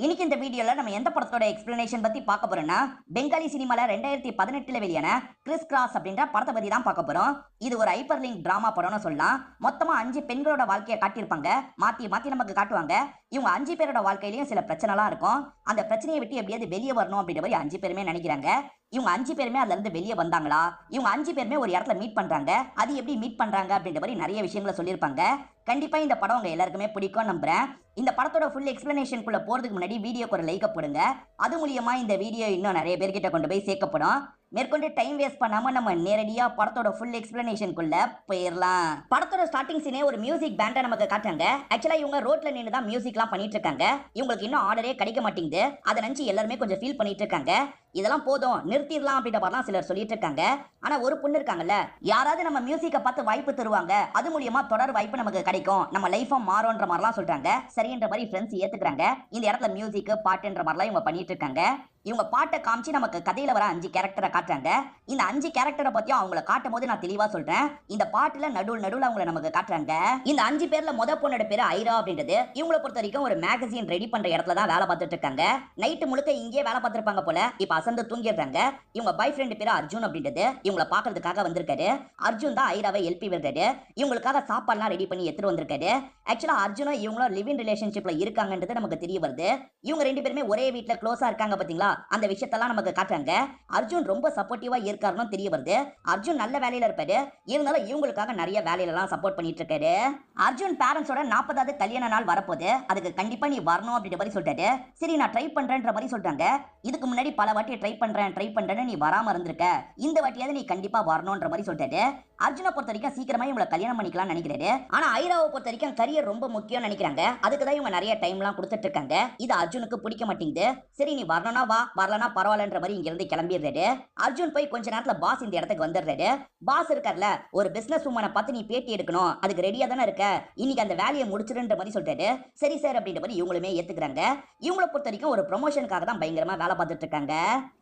இன்னைக்கு இந்த வீடியோல நம்ம எந்த படத்தோட எக்ஸ்பிளனேஷன் பத்தி பார்க்க போறோம்னா பெங்காலி சினிமால 2018ல வெளியான கிறிஸ் கிராஸ் அப்படின்ற படத்தை பத்தி தான் பார்க்க போறோம். இது ஒரு ஹைப்பர் லிங்க் டிராமா படம்னு சொல்லலாம். மொத்தமா 5 பெண்களோட வாழ்க்கையை காட்டியிருப்பாங்க. மாத்தி மாத்தி நமக்கு காட்டுவாங்க. இவங்க 5 பேரோட வாழ்க்கையிலயும் சில பிரச்சனைலாம் இருக்கும். அந்த பிரச்சனையை விட்டு எப்படியாவது வெளியே வரணும் அப்படின்ற மாதிரி 5 பேருமே நினைக்கிறாங்க. இவங்க 5 பேருமே அதுல இருந்து வெளியே வந்தாங்களா, இவங்க 5 பேருமே ஒரு இடத்துல மீட் பண்றாங்க, அது எப்படி மீட் பண்றாங்க அப்படின்ற மாதிரி நிறைய விஷயங்களை சொல்லியிருப்பாங்க. கண்டிப்பா இந்த படம் உங்க எல்லாருக்குமே பிடிக்கும் நம்புறேன். இந்த படத்தோட ஃபுல் எக்ஸ்பிளனேஷனுக்குள்ள போறதுக்கு முன்னாடி வீடியோக்கு ஒரு லைக் போடுங்க. அது மூலியமா இந்த வீடியோ இன்னும் நிறைய பேர்கிட்ட கொண்டு போய் சேர்க்கப்படும். மேற்கொண்டு டைம் வேஸ்ட் பண்ணாம நம்ம நேரடியா படத்தோட ஃபுல் எக்ஸ்பிளனேஷனுக்குள்ள போயிடலாம். படத்தோட ஸ்டார்டிங் சீனே ஒரு மியூசிக் பேண்டை நமக்கு காட்டுறாங்க. ஆக்சுவலா இவங்க ரோட்ல நின்று தான் மியூசிக்லாம் பண்ணிட்டு இருக்காங்க. இவங்களுக்கு இன்னும் ஆர்டரே கிடைக்க மாட்டேங்குது. அதை நினைச்சு எல்லாருமே கொஞ்சம் ஃபீல் பண்ணிட்டு இருக்காங்க. இதெல்லாம் போதும் நிறுத்திடலாம் அப்படின்ற மாதிரிலாம் சிலர் சொல்லிட்டு இருக்காங்க. ஆனா ஒரு பொண்ணு இருக்காங்கல்ல, யாராவது நம்ம மியூசிக்கை பார்த்து வாய்ப்பு தருவாங்க, அது மூலியமா தொடர் வாய்ப்பு நமக்கு கிடைக்கும், நம்ம லைஃபும் மாறும்ன்ற மாதிரிலாம் சொல்றாங்க. சரின்ற மாதிரி ஃப்ரெண்ட்ஸ் ஏத்துக்கிறாங்க. இந்த இடத்துல மியூசிக் பாட்டுன்ற மாதிரிலாம் இவங்க பண்ணிட்டு இருக்காங்க. இவங்க பாட்டை காமிச்சு நமக்கு கதையில வர 5 கேரக்டரை காட்டுறாங்க. இந்த 5 கேரக்டரை பத்தியும் அவங்கள காட்டும் போது நான் தெளிவா சொல்றேன். இந்த பாட்டுல நடுவுல அவங்கள நமக்கு காட்டுறாங்க. இந்த 5 பேர்ல முத பொண்ணோட பேரு ஐரா அப்படின்றது. இவங்களை பொறுத்த வரைக்கும் ஒரு மேகசின் ரெடி பண்ற இடத்துல தான் வேலை பார்த்துட்டு இருக்காங்க. நைட்டு முழுக்க இங்கே வேலை பார்த்திருப்பாங்க போல. இப்ப அசந்து தூங்கிடுறாங்க. இவங்க பாய் ஃப்ரெண்ட் பேரு அர்ஜுன் அப்படின்றது. இவங்கள பாக்குறதுக்காக வந்திருக்காரு. அர்ஜுன் தான் ஐராவை எழுப்பி விடுறாரு. இவங்களுக்காக சாப்பாடுலாம் ரெடி பண்ணி எடுத்துட்டு வந்திருக்காரு. ஆக்சுவலா அர்ஜுனும் இவங்களும் லிவிங் ரிலேஷன்ஷிப்ல இருக்காங்கன்றது நமக்கு தெரிய வருது. இவங்க 2 பேருமே ஒரே வீட்டுல க்ளோஸா இருக்காங்க பாத்தீங்களா, அந்த விஷயத்தெல்லாம் நமக்கு காட்டுறாங்க. அர்ஜுன் ரொம்ப சப்போர்ட்டிவா இருக்காருன்னு தெரிய வருது. அர்ஜுன் நல்ல வேலையில இருப்பாரு. இருந்தாலும் இவங்களுக்காக நிறைய வேலையில எல்லாம் சப்போர்ட் பண்ணிட்டு இருக்காரு. அர்ஜுன் பேரண்ட்ஸோட 40வது கல்யாண நாள் வரப்போகுது. அதுக்கு கண்டிப்பா நீ வரணும் அப்படின்ற மாதிரி சொல்லிட்டாரு. சரி நான் ட்ரை பண்றேன்ற மாதிரி சொல்றாங்க. இதுக்கு முன்னாடி பல வாட்டி ட்ரை பண்றேன்னு நீ வராம இருந்திருக்க. இந்த வாட்டியாவது நீ கண்டிப்பா வரணும்ன்ற மாதிரி சொல்லிட்டாரு. அர்ஜுனை பொறுத்த வரைக்கும் சீக்கிரமா இவங்களை கல்யாணம் பண்ணிக்கலாம் நினைக்கிறாரு. ஆனா ஐராவை பொறுத்த வரைக்கும் கரியர் ரொம்ப முக்கியம் நினைக்கிறாங்க. அதுக்கு தான் இவங்க நிறைய டைம்லாம் கொடுத்துட்டு இருக்காங்க. இது அர்ஜுனுக்கு பிடிக்க மாட்டேங்குது. சரி நீ வரணும்னா வா, வரலனா பரவாயில்லன்ற மாதிரி இங்க இருந்து கிளம்பிடுறாரு. அர்ஜுன் போய் கொஞ்ச நேரத்துல பாஸ் இந்த இடத்துக்கு வந்துடுறாரு. பாஸ் இருக்கார்ல, ஒரு பிசினஸ் உமனை பார்த்து நீ பேட்டி எடுக்கணும், அதுக்கு ரெடியா தானே இருக்க, இன்னைக்கு அந்த வேலையை முடிச்சிருன்ற மாதிரி சொல்றாரு. சரி சார் அப்படின்ற மாதிரி இவங்களுமே ஏத்துக்கிறாங்க. இவங்களை பொறுத்த வரைக்கும் ஒரு ப்ரொமோஷனுக்காக தான் பயங்கரமா வேலை பார்த்துட்டு இருக்காங்க.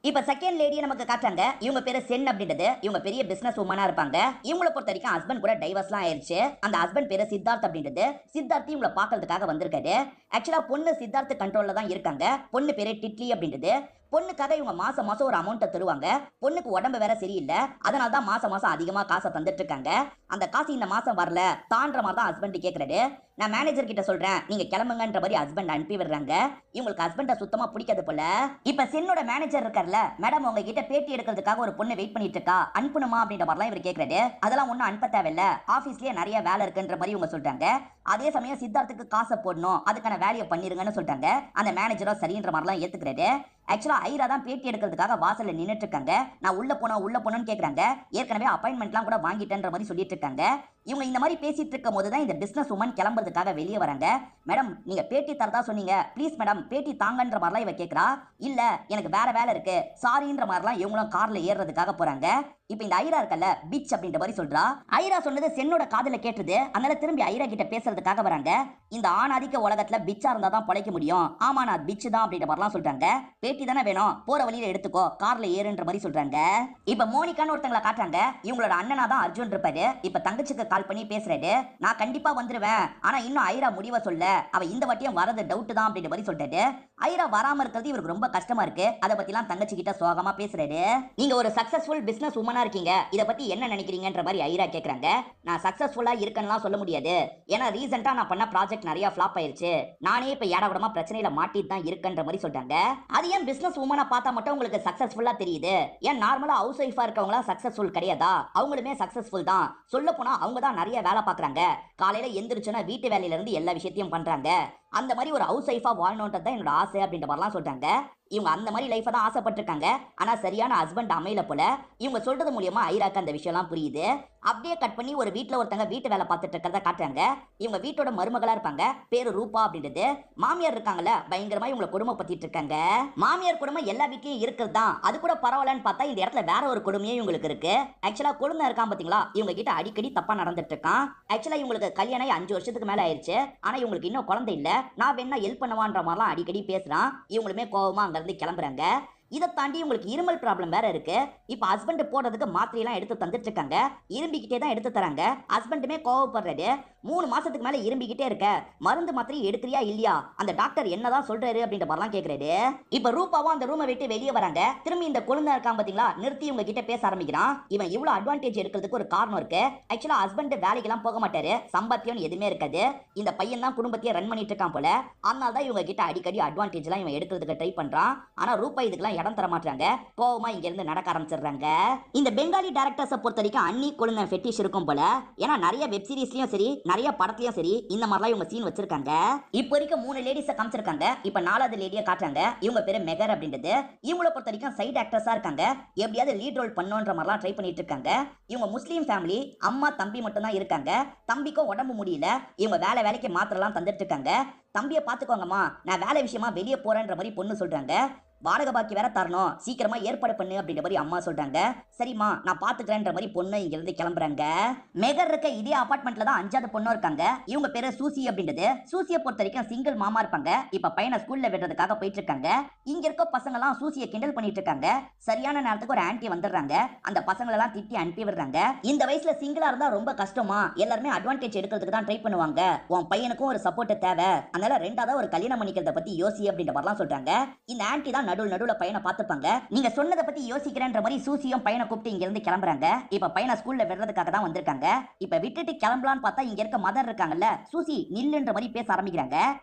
இப்ப செகண்ட் லேடியை நமக்கு காட்டுறாங்க. இவங்க பேரு சென் அப்படின்றது. இவங்க பெரிய பிசினஸ் உமனா இருப்பாங்க. இவங்களை பொறுத்த வரைக்கும் ஹஸ்பண்ட் கூட டைவர்ஸ்லாம் ஆயிருச்சு. அந்த ஹஸ்பண்ட் பேரு சித்தார்த் அப்படின்றது. சித்தார்த் இவங்களை பார்க்கறதுக்காக வந்திருக்காரு. ஆக்சுவலா பொண்ணு சித்தார்த் கண்ட்ரோல்ல தான் இருக்காங்க. பொண்ணு பேரு டிட்லி அப்படின்றது. பொண்ணுக்காக இவங்க மாசம் மாசம் ஒரு அமௌண்ட்டை தருவாங்க. பொண்ணுக்கு உடம்பு வேற சரியில்லை. அதனால தான் மாசம் மாசம் அதிகமா காசை தந்துட்டு இருக்காங்க. அந்த காசு இந்த மாசம் வரல தான்ற மாதிரி தான் ஹஸ்பண்ட் கேட்கறாரு. நான் மேனேஜர் கிட்ட சொல்றேன், நீங்க கிளம்புங்கன்ற மாதிரி ஹஸ்பண்ட் அனுப்பி விடுறாங்க. இவங்களுக்கு ஹஸ்பண்ட சுத்தமா பிடிக்காது போல. இப்ப சென்னோட மேனேஜர் இருக்கார்ல, மேடம் உங்ககிட்ட பேட்டி எடுக்கிறதுக்காக ஒரு பொண்ணு வெயிட் பண்ணிட்டு இருக்கா, அனுப்பணுமா அப்படின்ற மாதிரிலாம் இவர் கேட்கறாரு. அதெல்லாம் ஒன்னும் அனுப்ப தேவையில்ல, ஆபீஸ்லயே நிறைய வேலை இருக்குன்ற மாதிரி இவங்க சொல்றாங்க. அதே சமயம் சித்தார்த்துக்கு காசை போடணும், அதுக்கான வேலையை பண்ணிருங்கன்னு சொல்றாங்க. அந்த மேனேஜரும் சரின்ற மாதிரிலாம் ஏத்துக்கிறாரு. ஆக்சுவலா ஐரா தான் பேட்டி எடுக்கிறதுக்காக வாசல்ல நின்னுட்டு இருக்காங்க. நான் உள்ள போனோம்னு கேக்குறாங்க. ஏற்கனவே அப்பாயின்மெண்ட்லாம் கூட வாங்கிட்டேன்ற மாதிரி சொல்லிட்டு இருக்காங்க. இவங்க இந்த மாதிரி பேசிட்டு இருக்கும் போது தான் இந்த பிசினஸ் உமன் கிளம்புறதுக்காக வெளியே வராங்க. மேடம் நீங்க பேட்டி தரதா சொன்னீங்க, ப்ளீஸ் மேடம் பேட்டி தாங்கன்ற மாதிரிலாம் இவ கேட்கறா. இல்ல எனக்கு வேற வேலை இருக்கு சாரின்ற மாதிரிலாம் இவங்களும் கார்ல ஏறுறதுக்காக போறாங்க. இப்ப இந்த ஐரா இருக்கல்ல, பிச் அப்படின்ற மாதிரி சொல்றா. ஐரா சொன்னது சென்னோட காதுல கேட்டுது. அதனால திரும்பி ஐரா கிட்ட பேசுறதுக்காக வராங்க. இந்த ஆணாதிக்க உலகத்துல பிச்சா இருந்தா தான் பொழைக்க முடியும், ஆமா நான் பிச் தான் அப்படின்ற மாதிரிலாம் சொல்றாங்க. பேட்டி தானே வேணும், போற வழியில எடுத்துக்கோ, கார்ல ஏறுன்ற மாதிரி சொல்றாங்க. இப்ப மோனிகான்னு ஒருத்தங்களை காட்டுறாங்க. இவங்களோட அண்ணனா தான் அர்ஜுன் இருப்பாரு. இப்ப தங்கச்சிக்கு கால் பண்ணி பேசுறாரு. நான் கண்டிப்பா வந்துருவேன், ஆனா இன்னும் ஐரா முடிவை சொல்ல, அவ இந்த வாட்டியும் வரது டவுட் தான் அப்படின்ற மாதிரி சொல்றாரு. ஐரா வராம இருக்கிறது இவருக்கு ரொம்ப கஷ்டமா இருக்கு. அதை பத்திலாம் தங்கச்சி கிட்ட சோகமா பேசுறாரு. நீங்க ஒரு சக்சஸ்ஃபுல் பிசினஸ் உமனா இருக்கீங்க, இத பத்தி என்ன நினைக்கிறீங்கன்ற மாதிரி ஐரா கேக்குறாங்க. நான் சக்சஸ்ஃபுல்லா இருக்கேன்னுலாம் சொல்ல முடியாது. ஏன்னா ரீசெண்டா நான் பண்ண ப்ராஜெக்ட் நிறைய ஃபிளாப் ஆயிருச்சு. நானே இப்ப ஏடாவிடமா பிரச்சனையில மாட்டிட்டு தான் இருக்கேன்ற மாதிரி சொல்றாங்க. அது ஏன் பிசினஸ் உமனா பார்த்தா மட்டும் உங்களுக்கு சக்சஸ்ஃபுல்லா தெரியுது? ஏன் நார்மலா ஹவுஸ் ஒய்ஃபா இருக்கவங்களா சக்சஸ்ஃபுல் கிடையாதா? அவங்களுமே சக்சஸ்ஃபுல் தான். சொல்ல போனா அவங்க தான் நிறைய வேலை பாக்குறாங்க. காலையில எந்திரிச்சுன்னா வீட்டு வேலையில இருந்து எல்லா விஷயத்தையும் பண்றாங்க. அந்த மாதிரி ஒரு ஹவுஸ் ஒய்ஃபா வாழணும்ன்றது தான் என்னோட ஆசை அப்படின்ற மாதிரிலாம் சொல்றாங்க. இவங்க அந்த மாதிரி லைஃபை தான் ஆசைப்பட்டிருக்காங்க. ஆனா சரியான ஹஸ்பண்ட் அமையல போல. இவங்க சொல்றது மூலியமா ஐராக்கு அந்த விஷயம்லாம் புரியுது. அப்படியே கட் பண்ணி ஒரு வீட்டுல ஒருத்தங்க வீட்டு வேலை பார்த்துட்டு இருக்கிறத காட்டுறாங்க. இவங்க வீட்டோட மருமகளா இருப்பாங்க. பேரு ரூபா அப்படின்றது. மாமியார் இருக்காங்கல்ல, பயங்கரமா இவங்களை கொடுமைப்படுத்திட்டு இருக்காங்க. மாமியார் கொடுமை எல்லா வீட்லயும் இருக்கிறது தான். அது கூட பரவாயில்லன்னு பார்த்தா இந்த இடத்துல வேற ஒரு கொடுமையே இவங்களுக்கு இருக்கு. ஆக்சுவலா கொழுந்தா இருக்கான் பாத்தீங்களா, இவங்க கிட்ட அடிக்கடி தப்பா நடந்துட்டு இருக்கான். ஆக்சுவலா இவங்களுக்கு கல்யாணம் 5 வருஷத்துக்கு மேல ஆயிடுச்சு. ஆனா இவங்களுக்கு இன்னும் குழந்தை இல்ல. நான் வேணா ஹெல்ப் பண்ணுவான்ற மாதிரிலாம் அடிக்கடி பேசுறான். இவங்களுமே கோவமா அங்க இருந்து கிளம்புறாங்க. இதை தாண்டி உங்களுக்கு இருமல் ப்ராப்ளம் வேற இருக்கு. இப்ப ஹஸ்பண்ட் போடுறதுக்கு மாத்திரையெல்லாம் எடுத்து தந்துட்டு இருக்காங்க. இரும்பிக்கிட்டே தான் எடுத்து தராங்க. ஹஸ்பண்டுமே கோவப்படுறாரு. 3 மாசத்துக்கு மேல இரும்பிக்கிட்டே இருக்க, மருந்து மாத்திரை எடுக்கிறியா இல்லையா, அந்த டாக்டர் என்னதான் சொல்றாரு அப்படின்ற மாதிரிலாம் கேக்குறாரு. இப்ப ரூபாவும் அந்த ரூமை விட்டு வெளியே வராங்க. திரும்பி இந்த குழந்தை இருக்கான் பாத்தீங்களா, நிறுத்தி இவங்க கிட்ட பேச ஆரம்பிக்கிறான். இவன் இவ்வளவு அட்வான்டேஜ் எடுக்கிறதுக்கு ஒரு காரணம் இருக்கு. ஆக்சுவலா ஹஸ்பண்ட் வேலைக்கெல்லாம் போக மாட்டாரு, சம்பாத்தியம் எதுவுமே இருக்காது. இந்த பையன் தான் குடும்பத்தையே ரன் பண்ணிட்டு இருக்கான் போல. அதனால தான் இவங்க கிட்ட அடிக்கடி அட்வான்டேஜ் எல்லாம் இவன் எடுக்கிறதுக்கு ட்ரை பண்றான். ஆனா ரூபா இதுக்கெல்லாம் இடம் தர மாட்டாங்க. கோவமா இங்க இருந்து நடக்க ஆரம்பிச்சிடுறாங்க. இந்த பெங்காலி டைரக்டர்ஸை பொறுத்த வரைக்கும் அன்னி குழந்தை ஃபெட்டிஷ் இருக்கும் போல. ஏன்னா நிறைய வெப் சீரிஸ்லயும் சரி, நிறைய படத்துலயும் சரி இந்த மாதிரிலாம் இவங்க சீன் வச்சிருக்காங்க. இப்போ வரைக்கும் 3 லேடிஸை காமிச்சிருக்காங்க. இப்ப 4வது லேடியை காட்டுறாங்க. இவங்க பேரு மெகர் அப்படின்றது. இவங்கள பொறுத்த வரைக்கும் சைடு ஆக்டர்ஸா இருக்காங்க. எப்படியாவது லீட் ரோல் பண்ணணுன்ற மாதிரிலாம் ட்ரை பண்ணிட்டு இருக்காங்க. இவங்க முஸ்லீம் ஃபேமிலி, அம்மா தம்பி மட்டும் தான் இருக்காங்க. தம்பிக்கும் உடம்பு முடியல. இவங்க வேலைக்கு மாத்திரலாம் தந்துட்டு இருக்காங்க. தம்பியை பாத்துக்கோங்கம்மா, நான் வேலை விஷயமா வெளியே போறேன்ற மாதிரி பொண்ணு சொல்றாங்க. வாடகை பாக்கி வேற தரணும், சீக்கிரமா ஏற்பாடு பண்ணு அப்படின்ற மாதிரி அம்மா சொல்றாங்க. சரிம்மா நான் பாத்துக்கிறேன்ற மாதிரி பொண்ணு இங்க இருந்து கிளம்புறாங்க. மெகர் இருக்க இதே அபார்ட்மெண்ட்ல தான் 5வது பொண்ணும் இருக்காங்க. இவங்க பேரு சூசி அப்படின்றது. சூசியை பொறுத்த வரைக்கும் சிங்கிள் மாமா இருப்பாங்க. இப்ப பையனை ஸ்கூல்ல விடுறதுக்காக போயிட்டு இருக்காங்க. இங்க இருக்க பசங்க எல்லாம் சூசியை கிண்டல் பண்ணிட்டு இருக்காங்க. சரியான நேரத்துக்கு ஒரு ஆன்ட்டி வந்துடுறாங்க. அந்த பசங்களை எல்லாம் திட்டி அனுப்பி விடுறாங்க. இந்த வயசுல சிங்கிளா இருந்தா ரொம்ப கஷ்டமா, எல்லாருமே அட்வான்டேஜ் எடுக்கிறதுக்கு தான் ட்ரை பண்ணுவாங்க. உன் பையனுக்கும் ஒரு சப்போர்ட் தேவை, அதனால ரெண்டாவது ஒரு கல்யாணம் பண்ணிக்கிறத பத்தி யோசி அப்படின்ற மாதிரிலாம் சொல்றாங்க. இந்த ஆன்ட்டி தான் நடுவுல பையனை பார்த்துப்பாங்க. நீங்க சொன்னதை பத்தி யோசிக்கிறேன்ற மாதிரி சூசியும் பையனை கூப்பிட்டு இங்க இருந்து கிளம்புறாங்க. இப்ப பையனை ஸ்கூல்ல விடுறதுக்காக தான் வந்திருக்காங்க. இப்ப விட்டுட்டு கிளம்பலான்னு பார்த்தா இங்க இருக்க மதர் இருக்காங்கல்ல, சூசி நில்லுன்ற மாதிரி பேச ஆரம்பிக்கிறாங்க.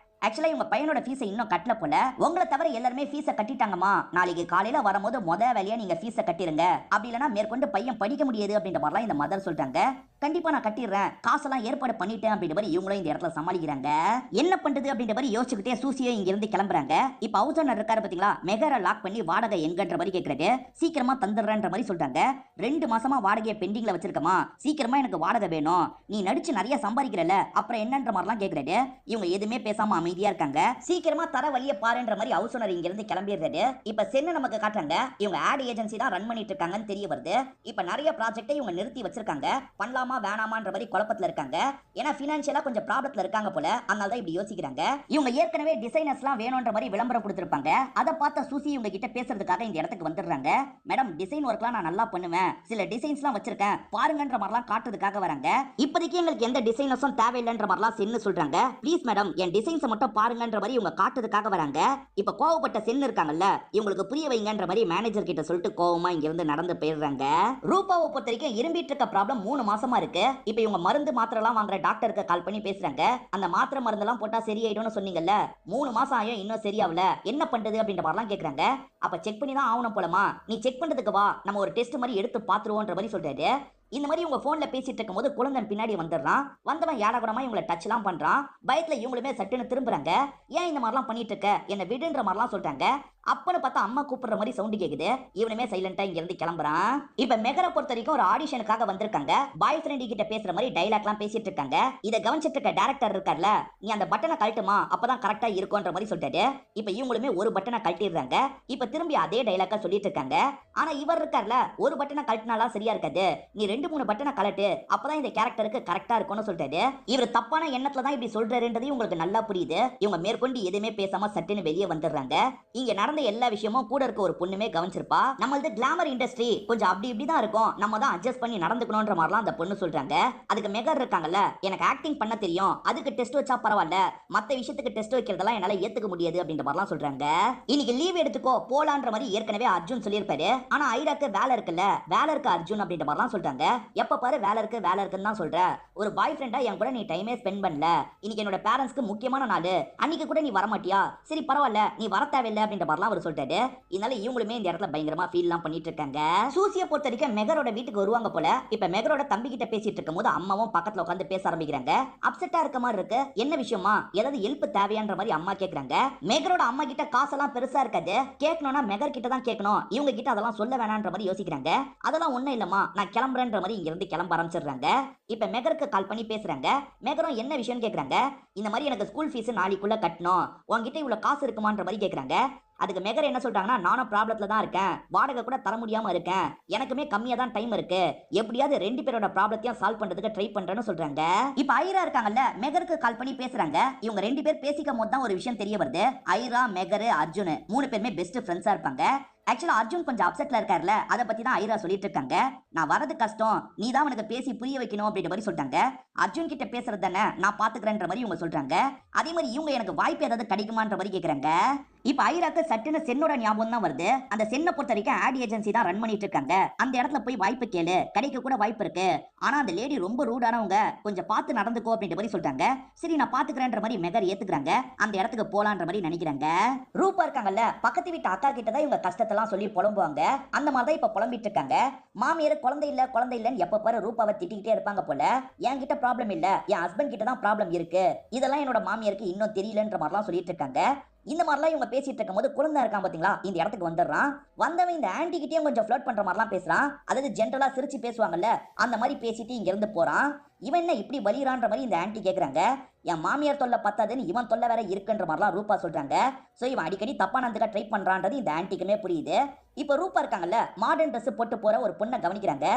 ஆக்சுவலா இவங்க பையனோட ஃபீஸை இன்னும் கட்டல போல. உங்களை தவிர எல்லாருமே ஃபீஸை கட்டிட்டாங்கம்மா, நாளைக்கு காலையில வரும்போது வேலையா நீங்க ஃபீஸை கட்டிருங்க, அப்படி இல்லைன்னா மேற்கொண்டு பையன் படிக்க முடியாது அப்படின்ற மாதிரிலாம் இந்த மதர் சொல்றாங்க. கண்டிப்பா நான் கட்டிடுறேன், காசெல்லாம் ஏற்பாடு பண்ணிட்டேன் அப்படின்ற மாதிரி இவங்களும் இந்த இடத்துல சமாளிக்கிறாங்க. என்ன பண்றது அப்படின்ற மாதிரி யோசிச்சுக்கிட்டே சூசியோ இங்க இருந்து கிளம்புறாங்க. இப்ப ஹவுஸ் ஓனர் இருக்காரு பாத்தீங்களா, மெகரை லாக் பண்ணி வாடகை எங்கன்ற மாதிரி கேட்கறாரு. சீக்கிரமா தந்துடுறேன்ற மாதிரி சொல்றாங்க. 2 மாசமா வாடகையை பெண்டிங்ல வச்சிருக்கமா, சீக்கிரமா எனக்கு வாடகை வேணும், நீ நடிச்சு நிறைய சம்பாதிக்கிறல, அப்புறம் என்னன்ற மாதிரிலாம் கேட்கறாரு. இவங்க எதுவுமே பேசாம அமைதியா இருக்காங்க. சீக்கிரமா தர வழியை பாருன்ற மாதிரி ஹவுஸ் ஓனர் இங்க இருந்து கிளம்பிடுறாரு. இப்ப சென்னை நமக்கு காட்டுறாங்க. இவங்க ஆட் ஏஜென்சி தான் ரன் பண்ணிட்டு இருக்காங்கன்னு தெரிய வருது. இப்ப நிறைய ப்ராஜெக்ட்டை இவங்க நிறுத்தி வச்சிருக்காங்க. பண்ணலாமா வேணாமான்ற மாதிரி குழப்பத்துல இருக்காங்க. ஏன்னா பினான்சியலா கொஞ்சம் ப்ராப்ளத்துல இருக்காங்க போல, அதனால தான் இப்படி யோசிக்கிறாங்க. இவங்க ஏற்கனவே டிசைனர்ஸ்லாம் வேணும்ன்ற மாதிரி விளம்பரம் கொடுத்திருப்பாங்க. அதை பார்த்த சூசி இவங்க கிட்ட பேசுறதுக்காக இந்த இடத்துக்கு வந்துடுறாங்க. மேடம் டிசைன் ஒர்க்லாம் நான் நல்லா பண்ணுவேன், சில டிசைன்ஸ்லாம் வச்சிருக்கேன் பாருங்கன்ற மாதிரிலாம் காட்டுறதுக்காக வராங்க. இப்போதைக்கு எங்களுக்கு எந்த டிசைனர்ஸும் தேவையில்லைன்ற மாதிரிலாம் சென்னு சொல்றாங்க. ப்ளீஸ் மேடம் என் டிசைன்ஸை மட்டும் பாருங்கன்ற மாதிரி இவங்க காட்டுறதுக்காக வராங்க. இப்ப கோவப்பட்ட சென்னு இருக்காங்கல்ல, இவங்களுக்கு புரிய வைங்கன்ற மாதிரி மேனேஜர் கிட்ட சொல்லிட்டு கோவமா இங்க இருந்து நடந்து போயிடுறாங்க. ரூபாவை பொறுத்த வரைக்கும் இரும்பிட்டு இருக்க ப்ராப்ளம் 3 மாசமா இருக்கு. இப்ப இவங்க மருந்து மாத்திரை எல்லாம் வாங்குற டாக்டருக்கு கால் பண்ணி பேசுறாங்க. அந்த மாத்திரை மருந்தெல்லாம் போட்டா சரியாயிடும்னு சொன்னீங்கல்ல, 3 மாசம் ஆயும் இன்னும் சரியாவல, என்ன பண்றது அப்படின்ற மாதிரிலாம் கேக்குறாங்க. அப்ப செக் பண்ணி தான் ஆகணும் போலமா, நீ செக் பண்றதுக்கு வா, நம்ம ஒரு டெஸ்ட் மாதிரி எடுத்து பாத்துருவோன்ற மாதிரி சொல்றாரு. இந்த மாதிரி இவங்க போன்ல பேசிட்டு இருக்கும்போது குழந்தை பின்னாடி வந்துடுறான். வந்தவன் ஏடாகுடமா இவங்களை டச்லாம் பண்றான். பயத்துல இவங்களுமே சட்டுன்னு திரும்புறாங்க. ஏன் இந்த மாதிரிலாம் பண்ணிட்டு இருக்க, என்ன விடுன்ற மாதிரிலாம் சொல்றாங்க. அப்பன்னு பார்த்தா அம்மா கூப்பிடுற மாதிரி சவுண்ட் கேக்குது. இவனுமே சைலண்டா இங்க இருந்து கிளம்புறான். இப்ப மெகரை பொறுத்த வரைக்கும் ஒரு ஆடிஷனுக்காக வந்திருக்காங்க. பாய் ஃப்ரெண்ட் கிட்ட பேசுற மாதிரி டைலாக்லாம் பேசிட்டு இருக்காங்க. இதை கவனிச்சிட்டு இருக்க டைரக்டர் இருக்கார்ல, நீ அந்த பட்டனை கழட்டுமா, அப்பதான் கரெக்டா இருக்கும்ன்ற மாதிரி சொல்லிட்டாரு. இப்ப இவங்களுமே ஒரு பட்டனை கழட்டிடுறாங்க. இப்ப திரும்பி அதே டைலாக்கா சொல்லிட்டு இருக்காங்க. ஆனா இவர் இருக்கார்ல, ஒரு பட்டனை கழட்டினாலாம் சரியா இருக்காது, நீ 2-3 பட்டனை கழட்டு, அப்பதான் இந்த கேரக்டருக்கு கரெக்டா இருக்கும்னு சொல்லிட்டாரு. இவர் தப்பான எண்ணத்துல தான் இப்படி சொல்றாருன்றது உங்களுக்கு நல்லா புரியுது. இவங்க மேற்கொண்டு எதுவுமே பேசாம சட்டுன்னு வெளியே வந்துடுறாங்க. இங்க எல்லா விஷயமும் கூட இருக்க ஒரு பொண்ணுமே கவனிச்சிருப்பா. நம்மளது கிளாமர் இண்டஸ்ட்ரி கொஞ்சம் அப்படி இப்படி தான் இருக்கும், நம்ம தான் அட்ஜஸ்ட் பண்ணி நடந்துக்கணும்ன்ற மாதிரிலாம் அந்த பொண்ணு சொல்றாங்க. அதுக்கு மெகர் இருக்காங்கல்ல, எனக்கு ஆக்டிங் பண்ண தெரியும், அதுக்கு டெஸ்ட் வச்சா பரவாயில்ல, மத்த விஷயத்துக்கு டெஸ்ட் வைக்கிறதெல்லாம் என்னால ஏத்துக்க முடியாது அப்படின்ற மாதிரிலாம் சொல்றாங்க. இன்னைக்கு லீவ் எடுத்துக்கோ போலான்ற மாதிரி ஏற்கனவே அர்ஜுன் சொல்லியிருப்பாரு. ஆனா ஐடாக்கு வேலை இருக்குல்ல, வேலை இருக்கு அர்ஜுன் அப்படின்ற மாதிரிலாம் சொல்றாங்க. எப்ப பாரு வேலை இருக்குன்னு தான் சொல்ற, ஒரு பாய் ஃப்ரெண்டா என் கூட நீ டைமே ஸ்பெண்ட் பண்ணல, இன்னைக்கு என்னோட பேரண்ட்ஸ்க்கு முக்கியமான நாள், அன்னைக்கு கூட நீ வரமாட்டியா, சரி பரவாயில்ல நீ வர தேவையில்லை அப்படின்ற மாதிரிலாம் அவர் சொல்றாரு. இதனால இவங்களுமே இந்த இடத்துல பயங்கரமா ஃபீல்லாம் பண்ணிட்டு இருக்காங்க. சூசியை பொறுத்த வரைக்கும் மெகரோட வீட்டுக்கு வருவாங்க போல. இப்ப மெகரோட தம்பி கிட்ட பேசிட்டு இருக்கும்போது அம்மாவும் பக்கத்துல உட்காந்து பேச ஆரம்பிக்கிறாங்க. அப்செட்டா இருக்க மாதிரி இருக்கு, என்ன விஷயமா, ஏதாவது ஹெல்ப் தேவையான்ற மாதிரி அம்மா கேக்குறாங்க. மெகரோட அம்மா கிட்ட காசெல்லாம் பெருசா இருக்காது, கேட்கணும்னா மெகர் கிட்ட தான் கேட்கணும், இவங்க கிட்ட அதெல்லாம் சொல்ல வேணான்ற மாதிரி யோசிக்கிறாங்க. அதெல்லாம் ஒண்ணும் இல்லம்மா, நான் கிளம்புறேன்ற மாதிரி இங்க இருந்து கிளம்ப ஆரம்பிச்சிடுறாங்க. இப்ப மெகருக்கு கால் பண்ணி பேசுறாங்க. மெகரும் என்ன விஷயம் கேக்குறாங்க. இந்த மாதிரி எனக்கு ஸ்கூல் ஃபீஸ் நாளைக்குள்ள கட்டணும், உங்ககிட்ட இவ்வளவு காசு இருக்குமான்ற மாதிரி கேக்குறாங்க. அதுக்கு மெகர் என்ன சொல்றாங்கன்னா, நானும் ப்ராப்ளத்துல தான் இருக்கேன், வாடகை கூட தர முடியாம இருக்கேன், எனக்குமே கம்மியா தான் டைம் இருக்கு, எப்படியாவது ரெண்டு பேரோட ப்ராப்ளத்தையும் சால்வ் பண்றதுக்கு ட்ரை பண்றேன்னு சொல்றாங்க. இப்ப ஐரா இருக்காங்கல்ல, மெகருக்கு கால் பண்ணி பேசுறாங்க. இவங்க ரெண்டு பேர் பேசிக்கும் போது தான் ஒரு விஷயம் தெரிய வருது. ஐரா, மெகர், அர்ஜுன் மூணு பேருமே பெஸ்ட் ஃப்ரெண்ட்ஸா இருப்பாங்க. ஆக்சுவலா அர்ஜுன் கொஞ்சம் அப்செட்ல இருக்காருல, அத பத்தி தான் ஐரா சொல்லிட்டு இருக்காங்க. நான் வரது கஷ்டம், நீ தான் எனக்கு பேசி புரிய வைக்கணும் அப்படின்ற மாதிரி சொல்றாங்க. அர்ஜுன் கிட்ட பேசுறது தானே நான் பாத்துக்கிறேன்ற மாதிரி இவங்க சொல்றாங்க. அதே மாதிரி இவங்க எனக்கு வாய்ப்பு ஏதாவது கிடைக்குமான்ற மாதிரி கேக்குறாங்க. இப்ப ஐராக்கு சட்டுன்னு சென்னோட ஞாபகம் தான் வருது. அந்த சென்னை பொறுத்த வரைக்கும் ஆட் ஏஜென்சி தான் ரன் பண்ணிட்டு இருக்காங்க. அந்த இடத்துல போய் வாய்ப்பு கேளு, கிடைக்க கூட வாய்ப்பு இருக்கு. ஆனா அந்த லேடி ரொம்ப ரூடானவங்க, கொஞ்சம் பார்த்து நடந்துக்கோ அப்படின்ற மாதிரி சொல்றாங்க. சரி நான் பாத்துக்கிறேன்ற மாதிரி மெகர் ஏத்துக்கிறாங்க. அந்த இடத்துக்கு போலான்ற மாதிரி நினைக்கிறாங்க. ரூபா இருக்காங்கல்ல, பக்கத்து வீட்டு அக்கா கிட்ட தான் இவங்க கஷ்டத்தெல்லாம் சொல்லி புலம்புவாங்க. அந்த மாதிரி தான் இப்ப புலம்பிட்டு இருக்காங்க. மாமியார் குழந்தை இல்லன்னு எப்ப பாரு ரூபாவை திட்டிக்கிட்டே இருப்பாங்க போல. என்கிட்ட ப்ராப்ளம் இல்ல, என் ஹஸ்பண்ட் கிட்ட தான் ப்ராப்ளம் இருக்கு, இதெல்லாம் என்னோட மாமியாருக்கு இன்னும் தெரியலன்ற மாதிரிலாம் சொல்லிட்டு இருக்காங்க. இந்த மாதிரிலாம் இவங்க பேசிட்டு இருக்கும் போது குழந்தை இருக்கான் பாத்தீங்களா, இந்த இடத்துக்கு வந்துடுறான். வந்தவன் இந்த ஆன்டி கிட்டயும் கொஞ்சம் ஃப்ளர்ட் பண்ற மாதிரிலாம் பேசுறான். அதாவது ஜென்ரலா சிரிச்சு பேசுவாங்கல்ல, அந்த மாதிரி பேசிட்டு இங்க இருந்து போறான். இவன் என்ன இப்படி வலிறான்ற மாதிரி இந்த ஆன்டி கேக்குறாங்க. என் மாமியார் தொல்லை பத்தாதுன்னு இவன் தொல்லை வேற இருக்குன்ற மாதிரிலாம் ரூபா சொல்றாங்க. சோ இவன் அடிக்கடி தப்பா நடந்துக்க ட்ரை பண்றான்றது இந்த ஆன்டிக்குமே புரியுது. இப்ப ரூபா இருக்காங்கல்ல, மாடர்ன் ட்ரெஸ் போட்டு போற ஒரு பொண்ணை கவனிக்கிறாங்க.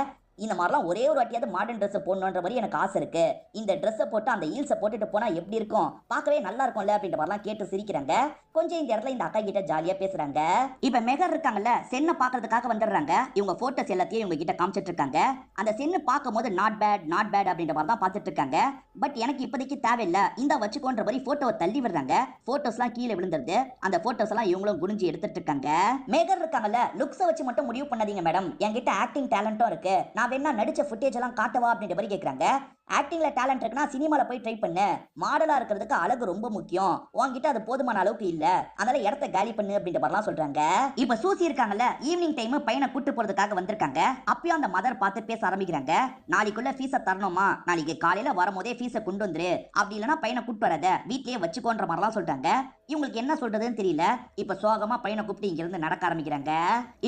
இந்த மாதிரிலாம் ஒரே ஒரு வாட்டியாவது மாடர்ன் ட்ரெஸ் போடணுன்ற மாதிரி எனக்கு ஆசை இருக்கு, இந்த ட்ரெஸ்ஸை போட்டு அந்த ஹீல்ஸை போட்டுட்டு போனா எப்படி இருக்கும், பார்க்கவே நல்லா இருக்கும்ல அப்படின்ற மாதிரிலாம் கேட்டு சிரிக்கிறாங்க. கொஞ்சம் இந்த இடத்துல இந்த அக்கா கிட்ட ஜாலியா பேசுறாங்க. இப்ப மெகர் இருக்காங்கல்ல, சென்னை பாக்குறதுக்காக வந்துடுறாங்க. இவங்க போட்டோஸ் எல்லாத்தையும் இவங்க கிட்ட காமிச்சிட்டு இருக்காங்க. அந்த சென்னு பார்க்கும்போது நாட் பேட் அப்படின்ற மாதிரி தான் பார்த்துட்டு இருக்காங்க. பட் எனக்கு இப்போதைக்கு தேவையில்லை, இந்த வச்சுக்கோன்ற மாதிரி போட்டோவை தள்ளி விடுறாங்க. போட்டோஸ்லாம் கீழே விழுந்துருது. அந்த போட்டோஸ் எல்லாம் இவங்களும் குனிஞ்சு எடுத்துட்டு இருக்காங்க. மெகர் இருக்காங்கல்ல, லுக்ஸை வச்சு மட்டும் முடிவு பண்ணாதீங்க மேடம், என்கிட்ட ஆக்டிங் டேலண்டும் இருக்கு, நான் வேணா நடிச்ச ஃபுட்டேஜ் எல்லாம் காட்டவா அப்படின்ற மாதிரி கேக்குறாங்க. ஆக்டிங்ல டேலண்ட் இருக்குன்னா சினிமால போய் ட்ரை பண்ணு, மாடலா இருக்கிறதுக்கு அழகு ரொம்ப முக்கியம், உன்கிட்ட அது போதுமான அளவுக்கு இல்ல, அதனால இடத்த காலி பண்ணு அப்படின்ற மாதிரிலாம் சொல்றாங்க. இப்ப சூசி இருக்காங்கல்ல, ஈவினிங் டைம் பையனை கூட்டு போறதுக்காக வந்திருக்காங்க. அப்பயும் அந்த மதர் பார்த்து பேச ஆரம்பிக்கிறாங்க. நாளைக்குள்ள ஃபீஸை தரணுமா, நாளைக்கு காலையில வரும்போதே ஃபீஸை கொண்டு வந்துரு, அப்படி இல்லைன்னா பையனை கூட்டு வரத வீட்லயே வச்சுக்கோன்ற மாதிரிலாம் சொல்றாங்க. இவங்களுக்கு என்ன சொல்றதுன்னு தெரியல. இப்ப சோகமா பையனை கூப்பிட்டு இங்க இருந்து நடக்க ஆரம்பிக்கிறாங்க.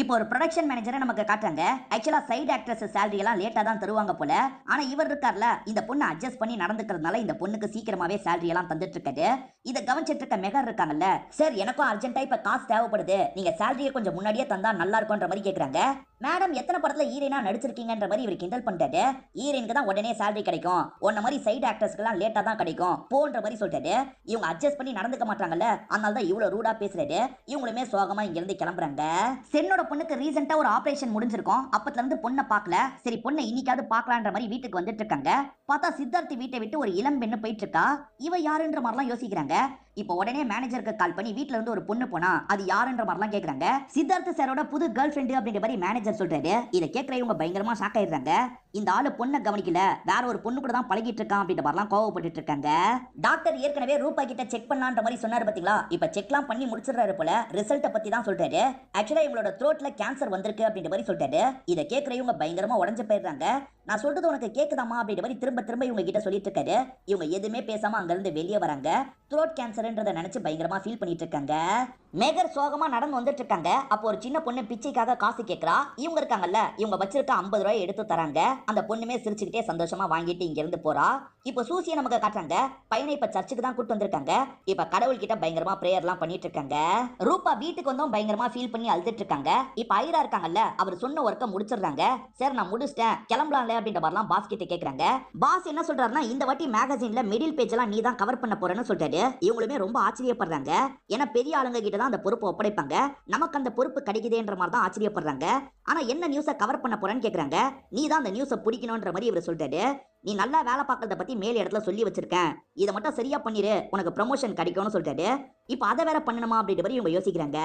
இப்போ ஒரு ப்ரொடக்ஷன் மேனேஜரை நமக்கு காட்டுறாங்க. ஆக்சுவலா சைடு ஆக்ட்ரஸ் சேலரி எல்லாம் லேட்டா தான் தருவாங்க போல. ஆனா இவர் இருக்கார்ல, இந்த பொண்ணு அட்ஜஸ்ட் பண்ணி நடந்துக்கிறதுனால இந்த பொண்ணுக்கு சீக்கிரமாவே சேலரி எல்லாம் தந்துட்டு இருக்காரு. இதை கவனிச்சிட்டு இருக்க மெகர் இருக்காங்கல்ல, சார் எனக்கும் அர்ஜென்ட்டா இப்ப காசு தேவைப்படுது, நீங்க சேலரியை கொஞ்சம் முன்னாடியே தந்தா நல்லா இருக்கும்ன்ற மாதிரி கேக்குறாங்க. மேடம் எத்தனை படத்துல ஹீரோயினா நடிச்சிருக்கீங்கன்ற மாதிரி இவர் கிண்டல் பண்றாரு. ஹீரோயினுக்கு தான் உடனே சேலரி கிடைக்கும், உன்ன மாதிரி சைடு ஆக்டர்ஸ்க்கு எல்லாம் லேட்டா தான் கிடைக்கும் போன்ற மாதிரி சொல்றாரு. இவங்க அட்ஜஸ்ட் பண்ணி நடந்துக்க மாட்டாங்கல்ல, அதனால தான் இவ்வளவு ரூடா பேசுறாரு. இவங்களுமே சோகமா இங்க இருந்து கிளம்புறாங்க. சென்னோட பொண்ணுக்கு ரீசெண்டா ஒரு ஆபரேஷன் முடிஞ்சிருக்கும். அப்பத்துல இருந்து பொண்ணை பார்க்கல. சரி பொண்ணை இன்னைக்காவது பார்க்கலான்ற மாதிரி வீட்டுக்கு வந்துட்டு இருக்காங்க. பார்த்தா சித்தார்த்தி வீட்டை விட்டு ஒரு இளம் பெண்ணு போயிட்டு இருக்கா. இவ யாருன்ற மாதிரிலாம் யோசிக்கிறாங்க. இப்போ உடனே மேனேஜருக்கு கால் பண்ணி வீட்ல இருந்து ஒரு பொண்ணு போனா அது யாருன்ற மாதிரிலாம் கேக்குறாங்க. சித்தார்த்த சாரோட புது கேர்ள் ஃப்ரெண்டு அப்படின்ற மாதிரி மேனேஜர் சொல்றாரு. இதை கேட்கிற இவங்க பயங்கரமா ஷாக் ஆயிடுறாங்க. இந்த ஆளு பொண்ணை கவனிக்கல, வேற ஒரு பொண்ணு கூட தான் பழகிட்டு இருக்கான் அப்படின்ற மாதிரிலாம் கோவப்பட்டு இருக்காங்க. டாக்டர் ஏற்கனவே ரூபா கிட்ட செக் பண்ணலான்ற மாதிரி சொன்னாரு பாத்தீங்களா, இப்ப செக்லாம் பண்ணி முடிச்சிடுறாரு போல. ரிசல்ட்டை பத்தி தான் சொல்றாரு. ஆக்சுவலா இவங்களோட த்ரோட்ல கேன்சர் வந்திருக்கு அப்படின்ற மாதிரி சொல்றாரு. இதை கேட்கிற இவங்க பயங்கரமா உடஞ்சு போயிடுறாங்க. நான் சொல்றது உனக்கு கேக்குதாமா அப்படின்ற மாதிரி திரும்ப திரும்ப இவங்க கிட்ட சொல்லிட்டு இருக்காரு. இவங்க எதுவுமே பேசாம அங்க இருந்து வெளியே வராங்க. த்ரோட் கேன்சர்ன்றதை நினைச்சு பயங்கரமா ஃபீல் பண்ணிட்டு இருக்காங்க. மேகர் சோகமா நடந்து வந்துட்டு இருக்காங்க. அப்போ ஒரு சின்ன பொண்ணு பிச்சைக்காக காசு கேட்கறா. இவங்க இருக்காங்கல்ல, இவங்க வச்சிருக்க 50 ரூபாய் எடுத்து தராங்க. அந்த பொண்ணுமே சிரிச்சுக்கிட்டே சந்தோஷமா வாங்கிட்டு இங்க இருந்து போறா. இப்போ சூசியை நமக்கு காட்டுறாங்க. பையனை இப்ப சர்ச்சுக்கு தான் கூட்டு வந்திருக்காங்க. இப்ப கடவுள் கிட்ட பயங்கரமா பிரேயர் எல்லாம் பண்ணிட்டு இருக்காங்க. ரூபா வீட்டுக்கு வந்தோம் பயங்கரமா ஃபீல் பண்ணி அழுதுட்டு இருக்காங்க. இப்ப ஐரா இருக்காங்கல்ல, அவர் சொன்ன ஒர்க்க முடிச்சிடுறாங்க. சார் நான் முடிச்சிட்டேன், கிளம்பலாம்ல அப்படின்ற மாதிரிலாம் பாஸ் கிட்ட கேக்குறாங்க. பாஸ் என்ன சொல்றாருன்னா, இந்த வாட்டி மேகசின்ல மிடில் பேஜ் எல்லாம் நீ தான் கவர் பண்ண போறேன்னு சொல்றாரு. இவங்களுமே ரொம்ப ஆச்சரியப்படுறாங்க. ஏன்னா பெரிய ஆளுங்க கிட்ட தான் அந்த பொறுப்பை ஒப்படைப்பாங்க, நமக்கு அந்த பொறுப்பு கிடைக்குதுன்ற மாதிரி தான் ஆச்சரியப்படுறாங்க. ஆனா என்ன நியூஸை கவர் பண்ண போறேன்னு கேக்குறாங்க. நீ தான் அந்த நியூஸை பிடிக்கணும்ன்ற மாதிரி இவர் சொல்றாரு. நீ நல்லா வேலை பார்க்கறத பத்தி மேல் இடத்துல சொல்லி வச்சிருக்கேன், இதை மட்டும் சரியா பண்ணிரு, உனக்கு ப்ரமோஷன் கிடைக்கும்னு சொல்றாரு. இப்ப அதை வேற பண்ணணுமா அப்படின்ற மாதிரி இவங்க யோசிக்கிறாங்க.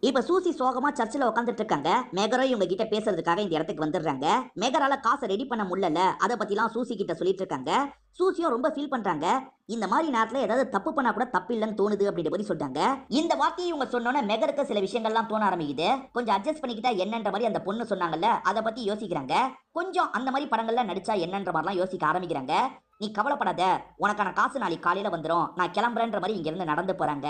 இப்ப சூசி சோகமா சர்ச்சில் உட்காந்துட்டு இருக்காங்க. மேகரும் இவங்க கிட்ட பேசுறதுக்காக இந்த இடத்துக்கு வந்துடுறாங்க. மேகரால காசை ரெடி பண்ண முடியல, அதை பத்திலாம் சூசி கிட்ட சொல்லிட்டு இருக்காங்க. சூசியும் ரொம்ப ஃபீல் பண்றாங்க. இந்த மாதிரி நேரத்துல ஏதாவது தப்பு பண்ணா கூட தப்பு இல்லைன்னு தோணுது அப்படின்ற மாதிரி சொல்றாங்க. இந்த வார்த்தையை இவங்க சொன்னோன்னே மெகருக்கு சில விஷயங்கள்லாம் தோண ஆரம்பிக்குது. கொஞ்சம் அட்ஜஸ்ட் பண்ணிக்கிட்டா என்னன்ற மாதிரி அந்த பொண்ணு சொன்னாங்கல்ல, அதை பத்தி யோசிக்கிறாங்க. கொஞ்சம் அந்த மாதிரி படங்கள்ல நடிச்சா என்னன்ற மாதிரிலாம் யோசிக்க ஆரம்பிக்கிறாங்க. நீ கவலைப்படாத, உனக்கான காசு நாளைக்கு காலையில வந்துரும், நான் கிளம்புறேன்ற மாதிரி இங்க இருந்து நடந்து போறாங்க.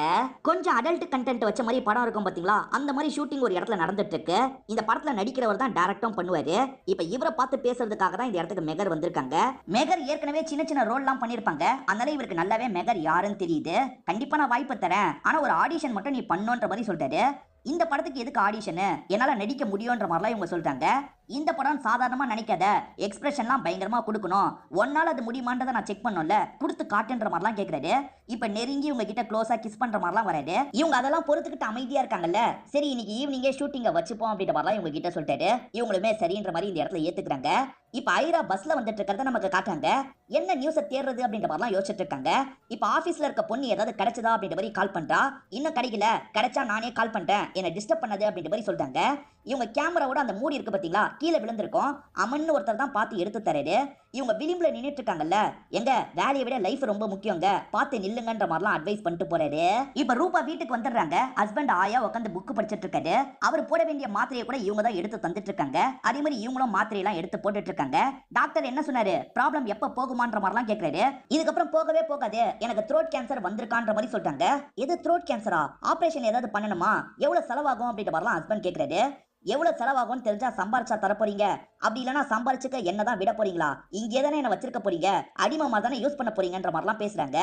கொஞ்சம் அடல்ட் கண்டென்ட் வச்ச மாதிரி படம் இருக்கும் பாத்தீங்களா, அந்த மாதிரி ஷூட்டிங் ஒரு இடத்துல நடந்துட்டு இருக்கு. இந்த படத்துல நடிக்கிறவர் தான் டைரக்டும் பண்ணுவாரு. இப்ப இவரை பார்த்து பேசுறதுக்காக தான் இந்த இடத்துக்கு மெகர் வந்திருக்காங்க. மெகர் ஏற்கனவே சின்ன சின்ன ரோல் எல்லாம் பண்ணிருப்பாங்க, அதனால இவருக்கு நல்லாவே மெகர் யாருன்னு தெரியுது. கண்டிப்பா நான் வாய்ப்பு தரேன், ஆனா ஒரு ஆடிஷன் மட்டும் நீ பண்ணுன்ற மாதிரி சொல்லிட்டாரு. இந்த படத்துக்கு எதுக்கு ஆடிஷனு, என்னால நடிக்க முடியும்ன்ற மாதிரிலாம் இவங்க சொல்லிட்டாங்க. இந்த படம் சாதாரணமா நினைக்காத, எக்ஸ்பிரஷன்லாம் பயங்கரமா கொடுக்கணும், ஒன்னால அது முடியுமான்றதை நான் செக் பண்ணோம்ல, கொடுத்து காட்டுன்ற மாதிரிலாம் கேட்கறாரு. இப்ப நெருங்கி இவங்க கிட்ட க்ளோஸா கிஸ் பண்ற மாதிரிலாம் வராது. இவங்க அதெல்லாம் பொறுத்துக்கிட்டு அமைதியா இருக்காங்கல்ல, சரி இன்னைக்கு ஈவினிங்கே ஷூட்டிங்க வச்சுப்போம் அப்படின்ற மாதிரிலாம் இவங்க கிட்ட சொல்லிட்டாரு. இவங்களுமே சரின்ற மாதிரி இந்த இடத்துல ஏத்துக்கிறாங்க. இப்ப ஐரா பஸ்ல வந்துட்டு இருக்கிறத நமக்கு காட்டுறாங்க. என்ன நியூஸை தேடுறது அப்படின்ற மாதிரிலாம் யோசிச்சுட்டு இருக்காங்க. இப்ப ஆபீஸ்ல இருக்க பொண்ணு ஏதாவது கிடைச்சதா அப்படின்ற மாதிரி கால் பண்றா. இன்னும் கிடைக்கல, கிடைச்சா நானே கால் பண்றேன், என்ன டிஸ்டர்ப் பண்ணது அப்படின்ற மாதிரி சொல்லிட்டாங்க. இவங்க கேமராவோட அந்த மூடி இருக்கு பாத்தீங்களா, கீழே விழுந்திருக்கும், அமன்னு ஒருத்தர் தான் பார்த்து எடுத்து தராரு. இவங்க விளிம்புல நின்னுட்டு இருக்காங்கல்ல, எங்க வேலையை விட லைஃப் ரொம்ப முக்கியங்க, பார்த்து நில்லுங்கன்ற மாதிரிலாம் அட்வைஸ் பண்ணிட்டு போறாரு. இப்ப ரூபா வீட்டுக்கு வந்துடுறாங்க. ஹஸ்பண்ட் ஆயா உட்காந்து புக் படிச்சிட்டு இருக்காரு. அவர் போட வேண்டிய மாத்திரையை கூட இவங்க தான் எடுத்து தந்துட்டு இருக்காங்க. அதே மாதிரி இவங்களும் மாத்திரையெல்லாம் எடுத்து போட்டுட்டு இருக்காங்க. டாக்டர் என்ன சொன்னாரு, ப்ராப்ளம் எப்ப போகுமான்ற மாதிரிலாம் கேட்கறாரு. இதுக்கப்புறம் போகவே போகாது, எனக்கு த்ரோட் கேன்சர் வந்திருக்கான்ற மாதிரி சொல்லிட்டாங்க. எது த்ரோட் கேன்சரா, ஆபரேஷன் ஏதாவது பண்ணணுமா, எவ்வளவு செலவாகும் அப்படின்ற மாதிரிலாம் ஹஸ்பண்ட் கேட்கறாரு. எவ்வளவு செலவாகும் தெரிஞ்சா சம்பாரிச்சா தர போறீங்க, அப்படி இல்லனா சம்பாரிச்சுக்க என்னதான் விட போறீங்களா, இங்கே தானே என்ன வச்சிருக்க போறீங்க, அடிமை மாதிரி தானே யூஸ் பண்ண போறீங்கன்ற மாதிரிலாம் பேசுறாங்க.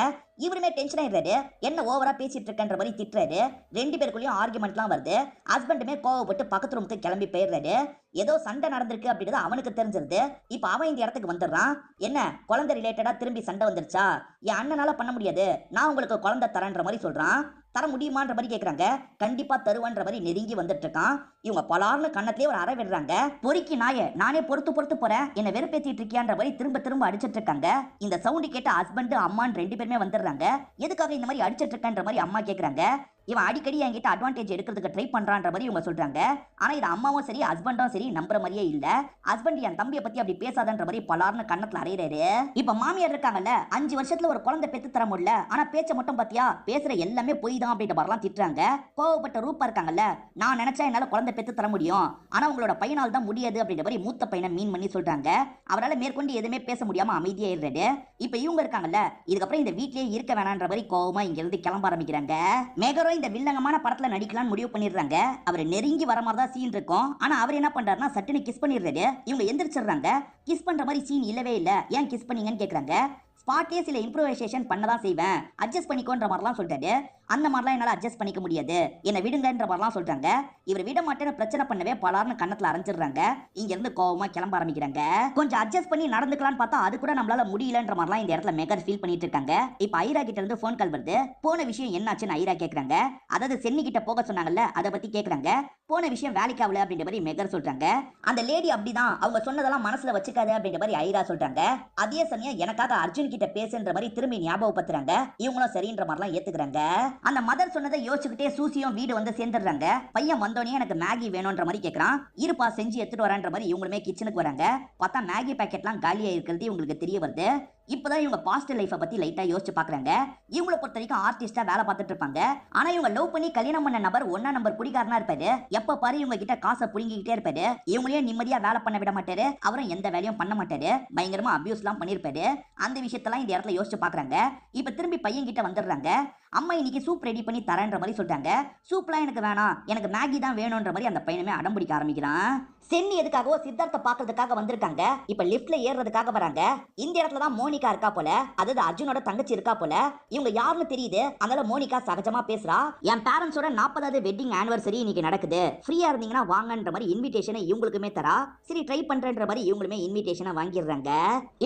இவருமே டென்ஷன் ஆயிடுறாரு, என்ன ஓவரா பேசிட்டு இருக்கன்ற மாதிரி திட்டுறாரு. ரெண்டு பேருக்குள்ளயும் ஆர்குமெண்ட்லாம் வருது. ஹஸ்பண்டுமே கோவப்பட்டு பக்கத்து ரூமுக்கு கிளம்பி போயிடுறாரு. ஏதோ சண்டை நடந்திருக்கு அப்படின்றது அவனுக்கு தெரிஞ்சிருது. இப்ப அவன் இந்த இடத்துக்கு வந்துடுறான். என்ன குழந்தை ரிலேட்டடா திரும்பி சண்டை வந்துருச்சா, என் அண்ணனால பண்ண முடியாது, நான் உங்களுக்கு குழந்தை தரேன்ற மாதிரி சொல்றான். தர முடியுமான்ற மாதிரி கேக்குறாங்க. கண்டிப்பா தருவன்ற மாதிரி நெருங்கி வந்துட்டு இருக்கான். இவங்க பலார்னு கண்ணத்திலே ஒரு அறை விடுறாங்க. பொறுக்கி நாய, நானே பொறுத்து பொறுத்து போறேன், என்ன வெறுப்பேத்திட்டு இருக்கியான்ற மாதிரி திரும்ப திரும்ப அடிச்சிட்டு இருக்காங்க. இந்த சவுண்ட் கேட்ட ஹஸ்பண்ட் அம்மான்னு ரெண்டு பேருமே வந்துடுறாங்க. எதுக்காக இந்த மாதிரி அடிச்சிட்டு இருக்கன்ற மாதிரி அம்மா கேக்குறாங்க. இவன் அடிக்கடி என்கிட்ட அட்வான்டேஜ் எடுக்கிறதுக்கு ட்ரை பண்றான்ற மாதிரி இவங்க சொல்றாங்க. ஆனா இது அம்மாவும் சரி ஹஸ்பண்டும் சரி நம்புற மாதிரியே இல்ல. ஹஸ்பண்ட் என் தம்பியை பத்தி அப்படி பேசாதன்ற மாதிரி பலார்னு கண்ணத்துல அறையிறாரு. இப்ப மாமியார் இருக்காங்கல்ல, 5 வருஷத்துல ஒரு குழந்தை பெத்து தர முடியல, ஆனா பேச்ச மட்டும் பாத்தியா, பேசுற எல்லாமே பொய் தான் அப்படின்ற மாதிரிலாம் திட்டுறாங்க. கோவப்பட்ட ரூபா இருக்காங்கல்ல, நான் நினைச்சா என்னால குழந்தை பெத்து தர முடியும், ஆனா உங்களோட பையனால் தான் முடியாது அப்படின்ற மாதிரி மூத்த பையனை மீன் பண்ணி சொல்றாங்க. அவரால் மேற்கொண்டு எதுவுமே பேச முடியாம அமைதியா இருறாரு. இப்ப இவங்க இருக்காங்கல்ல, இதுக்கப்புறம் இந்த வீட்லயே இருக்க வேணான்ற மாதிரி கோவமா இங்க இருந்து கிளம்ப ஆரம்பிக்கிறாங்க. மேகரோ இந்த வில்லங்கமான படத்துல நடிக்கலாம்னு முடிவு பண்ணிடுறாங்க. அவர் நெருங்கி வர மாதிரி தான் சீன் இருக்கும். ஆனா அவர் என்ன பண்றாருன்னா சட்டுன்னு கிஸ் பண்ணிடுறாரு. இவங்க எந்திரிச்சிடுறாங்க. கிஸ் பண்ற மாதிரி சீன் இல்லவே இல்ல, ஏன் கிஸ் பண்ணீங்கன்னு கேக்குறாங்க. ஸ்பாட்லயே சில இம்ப்ரோவைசேஷன் பண்ணதான் செய்வேன், அட்ஜஸ்ட் பண்ணிக்கோன்ற மாதிரிலாம் சொல்லிட்டாரு. அந்த மாதிரிலாம் என்னால அட்ஜஸ்ட் பண்ணிக்க முடியாது, என்ன விடுங்கன்ற மாதிரிலாம் சொல்றாங்க. இவர் விட மாட்டேன்னு பிரச்சனை பண்ணவே பலார்னு கண்ணத்துல அரைஞ்சிடுறாங்க. இங்க இருந்து கோவமா கிளம்ப ஆரம்பிக்கிறாங்க. கொஞ்சம் அட்ஜஸ்ட் பண்ணி நடந்துக்கலாம்னு பார்த்தா அது கூட நம்மளால முடியலன்ற மாதிரிலாம் இந்த இடத்துல மெகர் ஃபீல் பண்ணிட்டு இருக்காங்க. இப்ப ஐரா கிட்ட இருந்து போன் கால் வருது. போன விஷயம் என்னாச்சுன்னு ஐரா கேக்குறாங்க. அதாவது சென்னி கிட்ட போக சொன்னாங்கல்ல, அதை பத்தி கேக்குறாங்க. போன விஷயம் வேலைக்கு ஆகல அப்படின்ற மாதிரி மெகர் சொல்றாங்க. அந்த லேடி அப்படிதான், அவங்க சொன்னதெல்லாம் மனசுல வச்சுக்காத அப்படின்ற மாதிரி ஐரா சொல்றாங்க. அதே சமயம் எனக்காக அர்ஜுன் கிட்ட பேசுன்ற மாதிரி திரும்பி ஞாபகப்படுத்துறாங்க. இவங்களும் சரின்ற மாதிரிலாம் ஏத்துக்கிறாங்க. அந்த மதர் சொன்னதை யோசிச்சுக்கிட்டே சூசியும் வீடு வந்து சேர்ந்துடுறாங்க. பையன் வந்தோடனே எனக்கு மேகி வேணும்ன்ற மாதிரி கேட்கறான். இருப்பா செஞ்சு எடுத்துட்டு வரேன்ற மாதிரி இவங்களுமே கிச்சனுக்கு வராங்க. பார்த்தா மேகி பாக்கெட்லாம் காலியா இருக்கிறது இவங்களுக்கு தெரிய வருது. இப்பதான் இவங்க பாஸ்ட் லைஃபை பத்தி லைட்டா யோசிச்சு பாக்குறாங்க. இவங்களை பொறுத்த வரைக்கும் ஆர்டிஸ்டா வேலை பார்த்துட்டு இருப்பாங்க. ஆனா இவங்க லவ் பண்ணி கல்யாணம் பண்ண நபர் 1 நம்பர் குடிகாரனா இருப்பாரு. எப்ப பாரு இவங்க கிட்ட காசை புடுங்கிக்கிட்டே இருப்பாரு. இவங்களையும் நிம்மதியா வேலை பண்ண விட மாட்டாரு. அவரும் எந்த வேலையும் பண்ண மாட்டாரு. பயங்கரமா அபியூஸ் எல்லாம் பண்ணிருப்பாரு. அந்த விஷயத்தெல்லாம் இந்த இடத்துல யோசிச்சு பாக்குறாங்க. இப்ப திரும்பி பையன் கிட்ட வந்துடுறாங்க. அம்மா இன்னைக்கு சூப் ரெடி பண்ணி தரேன்ற மாதிரி சொல்லிட்டாங்க. சூப்லாம் எனக்கு வேணாம், எனக்கு மேகி தான் வேணும்ன்ற மாதிரி அந்த பையனுமே அடம் பிடிக்க ஆரம்பிக்கிறான். சென்னி எதுக்காகவோ சித்தார்த்த பாக்குறதுக்காக வந்திருக்காங்க. இப்ப லிப்ட்ல ஏறதுக்காக வராங்க. இந்த இடத்துல தான் மோனிகா இருக்கா போல, அதாவது அர்ஜுனோட தங்கச்சி இருக்கா போல. இவங்க யாருன்னு தெரியுது. அதனால மோனிகா சகஜமா பேசுறா. என் பேரண்ட்ஸோட 40வது வெட்டிங் ஆனிவர்சரி இன்னைக்கு நடக்குது, ஃப்ரீயா இருந்தீங்கன்னா வாங்கன்ற மாதிரி இன்விடேஷனை இவங்களுக்குமே தரா. சரி ட்ரை பண்றேன்ற மாதிரி இவங்களுமே இன்விடேஷனை வாங்கிடுறாங்க.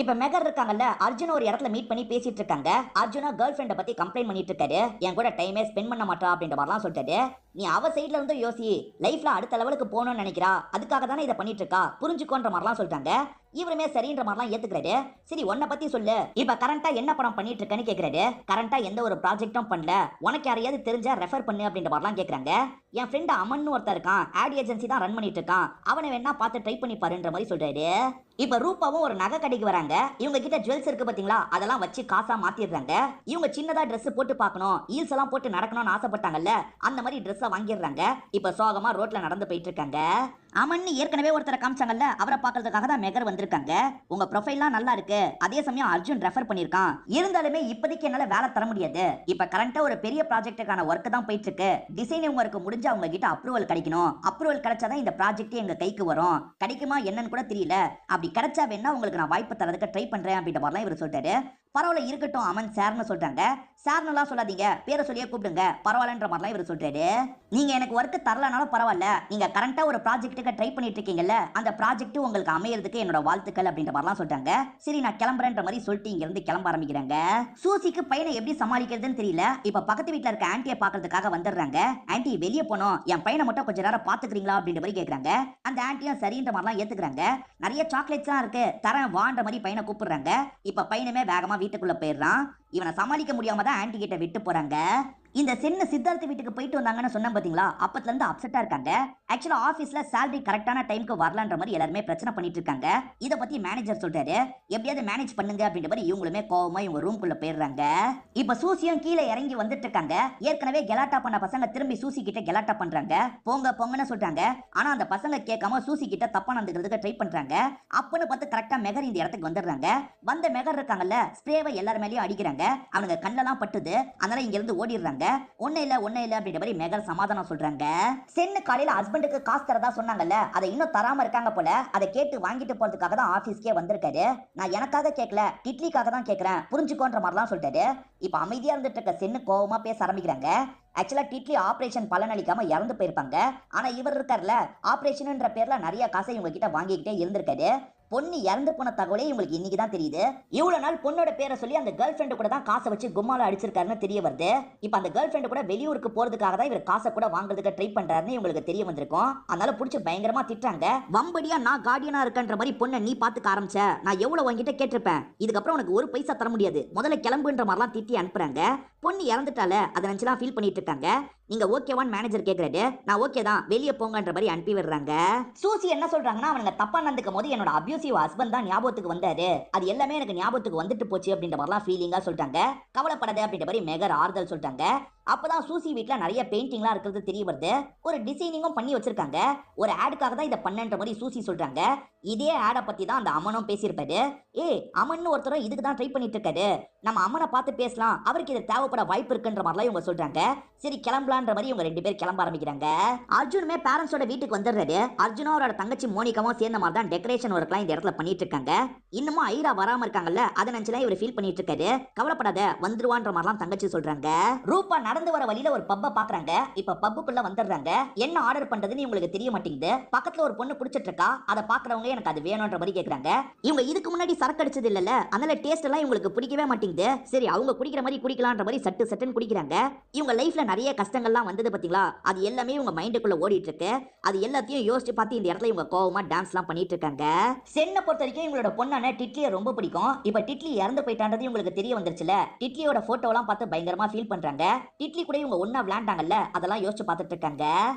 இப்ப மெகர் இருக்காங்கல்ல, அர்ஜுன் ஒரு இடத்துல மீட் பண்ணி பேசிட்டு இருக்காங்க. அர்ஜுனா கேர்ள் ஃப்ரெண்டை பத்தி கம்ப்ளைண்ட் பண்ணிட்டு இருக்காரு. என் கூட டைமே ஸ்பெண்ட் பண்ண மாட்டா அப்படின்ற மாதிரிலாம் சொல்லிட்டாரு. நீ அவ சைட்ல இருந்து யோசி, லைஃப்ல அடுத்த லெவலுக்கு போகணும்னு நினைக்கிறா, அதுக்காக தானே இதை பண்ணிட்டு இருக்கா, புரிஞ்சுக்கோன்ற மாதிரிலாம் சொல்லிட்டாங்க. இவருமே சரின்ற மாதிரிலாம் ஏத்துக்கிறாரு. சரி உன்னை பத்தி சொல்லு, இப்ப கரண்டா என்ன படம் பண்ணிட்டு இருக்கேன்னு கேக்குறாரு. கரண்டா எந்த ஒரு ப்ராஜெக்டும் பண்ணல, உனக்கு யாரையாவது தெரிஞ்சா ரெஃபர் பண்ணு அப்படின்ற மாதிரிலாம் கேக்குறாங்க. என் ஃப்ரெண்ட் அமன் ஒருத்தர் இருக்கான், ஆட் ஏஜென்சி தான் ரன் பண்ணிட்டு இருக்கான், அவனை வேணா பார்த்து ட்ரை பண்ணி பாருன்ற மாதிரி சொல்றாரு. இப்ப ரூபாவும் ஒரு நகை கடைக்கு வராங்க. இவங்க கிட்ட ஜுவல்ஸ் இருக்கு பாத்தீங்களா, அதெல்லாம் வச்சு காசா மாத்திடுறாங்க. இவங்க சின்னதா ட்ரெஸ் போட்டு பார்க்கணும், ஹீல்ஸ் எல்லாம் போட்டு நடக்கணும்னு ஆசைப்பட்டாங்கல்ல, அந்த மாதிரி ட்ரெஸ்ஸை வாங்கிடுறாங்க. இப்ப சோகமா ரோட்ல நடந்து போயிட்டு இருக்காங்க. அமன்னு ஏற்கனவே ஒருத்தரை காமிச்சாங்கல்ல, அவரை பார்க்கறதுக்காக தான் மெகர் வந்திருக்காங்க. உங்க ப்ரொஃபைல்லாம் நல்லா இருக்கு, அதே சமயம் அர்ஜுன் ரெஃபர் பண்ணிருக்கான், இருந்தாலுமே இப்போதைக்கு என்னால வேலை தர முடியாது. இப்ப கரண்டா ஒரு பெரிய ப்ராஜெக்ட்டுக்கான ஒர்க் தான் போயிட்டு இருக்கு. டிசைனிங் ஒர்க் முடிஞ்சு அவங்க கிட்ட அப்ரூவல் கிடைக்கணும். அப்ரூவல் கிடைச்சாதான் இந்த ப்ராஜெக்ட் எங்க கைக்கு வரும். கிடைக்குமா என்னன்னு கூட தெரியல. அப்படி கிடைச்சா வேணா உங்களுக்கு நான் வாய்ப்பு தரதுக்கு ட்ரை பண்றேன் அப்படின்ற மாதிரிலாம் இவர் சொல்லிட்டாரு. பரவாயில்ல இருக்கட்டும் அமன் சார்னு சொல்றாங்க. சார்னுலாம் சொல்லாதீங்க, பேரை சொல்லியே கூப்பிடுங்க பரவாயில்லன்ற மாதிரிலாம் இவர் சொல்றாரு. நீங்க எனக்கு ஒர்க் தரலனாலும் பரவாயில்ல, நீங்க கரண்டா ஒரு ப்ராஜெக்ட்டுக்கு ட்ரை பண்ணிட்டு இருக்கீங்கல்ல, அந்த ப்ராஜெக்ட் உங்களுக்கு அமையறதுக்கு என்னோட வாழ்த்துக்கள் அப்படின்ற மாதிரிலாம் சொல்றாங்க. சரி நான் கிளம்புறேன்ற மாதிரி சொல்லிட்டு இங்க இருந்து கிளம்ப ஆரம்பிக்கிறாங்க. சூசிக்கு பையனை எப்படி சமாளிக்கிறதுன்னு தெரியல. இப்ப பக்கத்து வீட்டுல இருக்க ஆன்ட்டியை பாக்குறதுக்காக வந்துடுறாங்க. ஆன்ட்டி வெளியே போனோம், என் பையனை மட்டும் கொஞ்ச நேரம் பாத்துக்கிறீங்களா அப்படின்ற மாதிரி கேக்குறாங்க. அந்த ஆன்ட்டியும் சரின்ற மாதிரிலாம் ஏத்துக்கிறாங்க. நிறைய சாக்லேட்ஸ்லாம் இருக்கு தரேன் வான்ற மாதிரி பையனை கூப்பிடுறாங்க. இப்ப பையனுமே வேகமா வீட்டுக்குள்ள போயிடுறான். இவனை சமாளிக்க முடியாம தான் ஆன்ட்டி கிட்ட விட்டு போறாங்க. இந்த சென்ன சித்தார்த்த வீட்டுக்கு போயிட்டு வந்தாங்கன்னு சொன்ன பாத்தீங்களா, அப்பத்துல இருந்து அப்செட்டா இருக்காங்க. ஆக்சுவலா ஆபீஸ்ல salary கரெக்டான டைம்க்கு வரலன்ற மாதிரி எல்லாரும் பிரச்சனை பண்ணிட்டு இருக்காங்க. இத பத்தி மேனேஜர் சொல்றாரு, எப்படியாவது மேனேஜ் பண்ணுங்க அப்படின்ற மாதிரி இவங்களுமே கோவமா இவங்க ரூம்குள்ள போயிடுறாங்க. இப்ப சூசியும் கீழே இறங்கி வந்துட்டு இருக்காங்க. ஏற்கனவே கெலாட்டா பண்ண பசங்க திரும்பி சூசி கிட்ட கெலாட்டா பண்றாங்க. போங்க போங்கன்னு சொல்றாங்க. ஆனா அந்த பசங்க கேட்காம சூசி கிட்ட தப்பா நடந்துக்கிறதுக்கு ட்ரை பண்றாங்க. அப்பன்னு பார்த்து கரெக்டா மெகர் இந்த இடத்துக்கு வந்துடுறாங்க. வந்த மெகர் இருக்காங்கல்ல, ஸ்ப்ரேவை எல்லார் மேலயும் அடிக்கிறாங்க. அவனுங்க கண்ணெல்லாம் பட்டுது, அதனால இங்க இருந்து ஓடிடுறாங்க. ஒண்ணே இல்ல அப்படின்ற மாதிரி மெகர் சமாதானம் சொல்றாங்க. சென்னு காலையில ஹஸ்பண்டுக்கு காசு தரதா சொன்னாங்கல்ல, அதை இன்னும் தராம இருக்காங்க போல. அதை கேட்டு வாங்கிட்டு போறதுக்காக தான் ஆபீஸ்க்கே வந்திருக்காரு. நான் எனக்காக கேட்கல, டிட்லிக்காக தான் கேட்கறேன், புரிஞ்சுக்கோன்ற மாதிரிலாம் சொல்லிட்டாரு. இப்ப அமைதியா இருந்துட்டு இருக்க சென்னு கோவமா பேச ஆரம்பிக்கிறாங்க. ஆக்சுவலா டிட்லி ஆபரேஷன் பலனளிக்காம இறந்து போயிருப்பாங்க. ஆனா இவர் இருக்கார்ல, ஆபரேஷன்ன்ற பேர்ல நிறைய காசை இவங்க கிட்ட வாங்கிக்கிட்டே இருந்திருக்காரு. பொண்ணு இறந்து போன தகவலே இவங்களுக்கு இன்னைக்கு தான் தெரியுது. இவ்வளவு நாள் பொண்ணோட பேரை சொல்லி அந்த கேர்ள் ஃப்ரெண்டு கூட தான் காசை வச்சு கும்மால அடிச்சிருக்காருன்னு தெரிய வருது. இப்ப அந்த கேர்ள் ஃப்ரெண்டு கூட வெளியூருக்கு போறதுக்காக தான் இவர் காசை கூட வாங்குறதுக்கு ட்ரை பண்றாருன்னு இவங்களுக்கு தெரிய வந்திருக்கும். அதனால புடிச்சு பயங்கரமா திட்டுறாங்க. வம்படியா நான் கார்டியனா இருக்கன்ற மாதிரி பொண்ணை நீ பாத்துக்க ஆரம்பிச்ச, நான் எவ்வளவு வாங்கிட்ட கேட்டிருப்பேன், இதுக்கப்புறம் உனக்கு ஒரு பைசா தர முடியாது, முதல்ல கிளம்புன்ற மாதிரிலாம் திட்டி அனுப்புறாங்க. பொண்ணு இறந்துட்டால அதை நினைச்சுலாம் ஃபீல் பண்ணிட்டு இருக்காங்க. நீங்க ஓகேவான் மேனேஜர் கேக்குறாரு. நான் ஓகே தான், வெளியே போங்கன்ற மாதிரி அனுப்பி விடுறாங்க. சூசி என்ன சொல்றாங்கன்னா, அவனுங்க தப்பா நடந்துக்கும் போது என்னோட அபியூசிவ் ஹஸ்பண்ட் தான் ஞாபகத்துக்கு வந்தாரு, அது எல்லாமே எனக்கு ஞாபகத்துக்கு வந்துட்டு போச்சு அப்படின்ற மாதிரிலாம் ஃபீலிங்கா சொல்றாங்க. கவலைப்படாத அப்படின்ற மாதிரி மெகர் ஆறுதல் சொல்றாங்க. அப்பதான் சூசி வீட்ல நிறைய பெயிண்டிங்லாம் இருக்கிறது தெரிய வருது. ஒரு டிசைனிங்கும் பண்ணி வச்சிருக்காங்க. ஒரு ஆடுக்காக தான் இதை பண்ணன்ற மாதிரி சூசி சொல்றாங்க. இதே ஆடை பத்தி தான் அந்த அமனும் பேசியிருப்பாரு. அமன்னு ஒருத்தரும் இதுக்கு தான் ட்ரை பண்ணிட்டு இருக்காரு, நம்ம அமனை பார்த்து பேசலாம், அவருக்கு இது தேவைப்பட வாய்ப்பு இருக்குன்ற மாதிரிலாம் இவங்க சொல்றாங்க. சரி கிளம்பலான்ற மாதிரி இவங்க ரெண்டு பேர் கிளம்ப ஆரம்பிக்கிறாங்க. அர்ஜுனுமே பேரண்ட்ஸோட வீட்டுக்கு வந்துடுறாரு. அர்ஜுனும் அவரோட தங்கச்சி மோனிகாவும் சேர்ந்த மாதிரி தான் டெக்கரேஷன் ஒர்க்லாம் இந்த இடத்துல பண்ணிட்டு இருக்காங்க. இன்னமும் ஐரா வராம இருக்காங்கல்ல, அதை நினைச்சுலாம் இவர் ஃபீல் பண்ணிட்டு இருக்காரு. கவலைப்படாத வந்துருவான்ற மாதிரிலாம் தங்கச்சி சொல்றாங்க. ரூபா நடந்து வர வழியில ஒரு பப்ப பாக்குறாங்க. இப்ப பப்புக்குள்ள வந்துடுறாங்க. என்ன ஆர்டர் பண்றதுன்னு இவங்களுக்கு தெரிய மாட்டேங்குது. பக்கத்துல ஒரு பொண்ணு குடிச்சிட்டு இருக்கா, அதை பாக்குறவங்க எனக்கு அது வேணும்ன்ற மாதிரி கேக்குறாங்க. இவங்க இதுக்கு முன்னாடி சரக்கு அடிச்சது இல்லல, அதனால டேஸ்ட் எல்லாம் இவங்களுக்கு பிடிக்கவே மாட்டேங்குது. சரி அவங்க குடிக்கிற மாதிரி குடிக்கலாம்ன்ற மாதிரி சட்டுன்னு குடிக்கிறாங்க. இவங்க லைஃப்ல நிறைய கஷ்டங்கள்லாம் வந்தது பாத்தீங்களா, அது எல்லாமே இவங்க மைண்டுக்குள்ள ஓடிட்டு இருக்கு. அது எல்லாத்தையும் யோசிச்சு பார்த்து இந்த இடத்துல இவங்க கோவமா டான்ஸ்லாம் பண்ணிட்டு இருக்காங்க. சென்னை பொறுத்த வரைக்கும் இவங்களோட பொண்ணான டிட்லியை ரொம்ப பிடிக்கும். இப்ப டிட்லி இறந்து போயிட்டான்றது இவங்களுக்கு தெரிய வந்துருச்சுல. டிட்லியோட போட்டோலாம் பார்த்து பயங்கரமா ஃபீல் பண்றாங்க. டிட்லி கூட இவங்க ஒண்ணா விளையாண்டாங்கல்ல, அதெல்லாம் யோசிச்சு பார்த்துட்டு இருக்காங்க.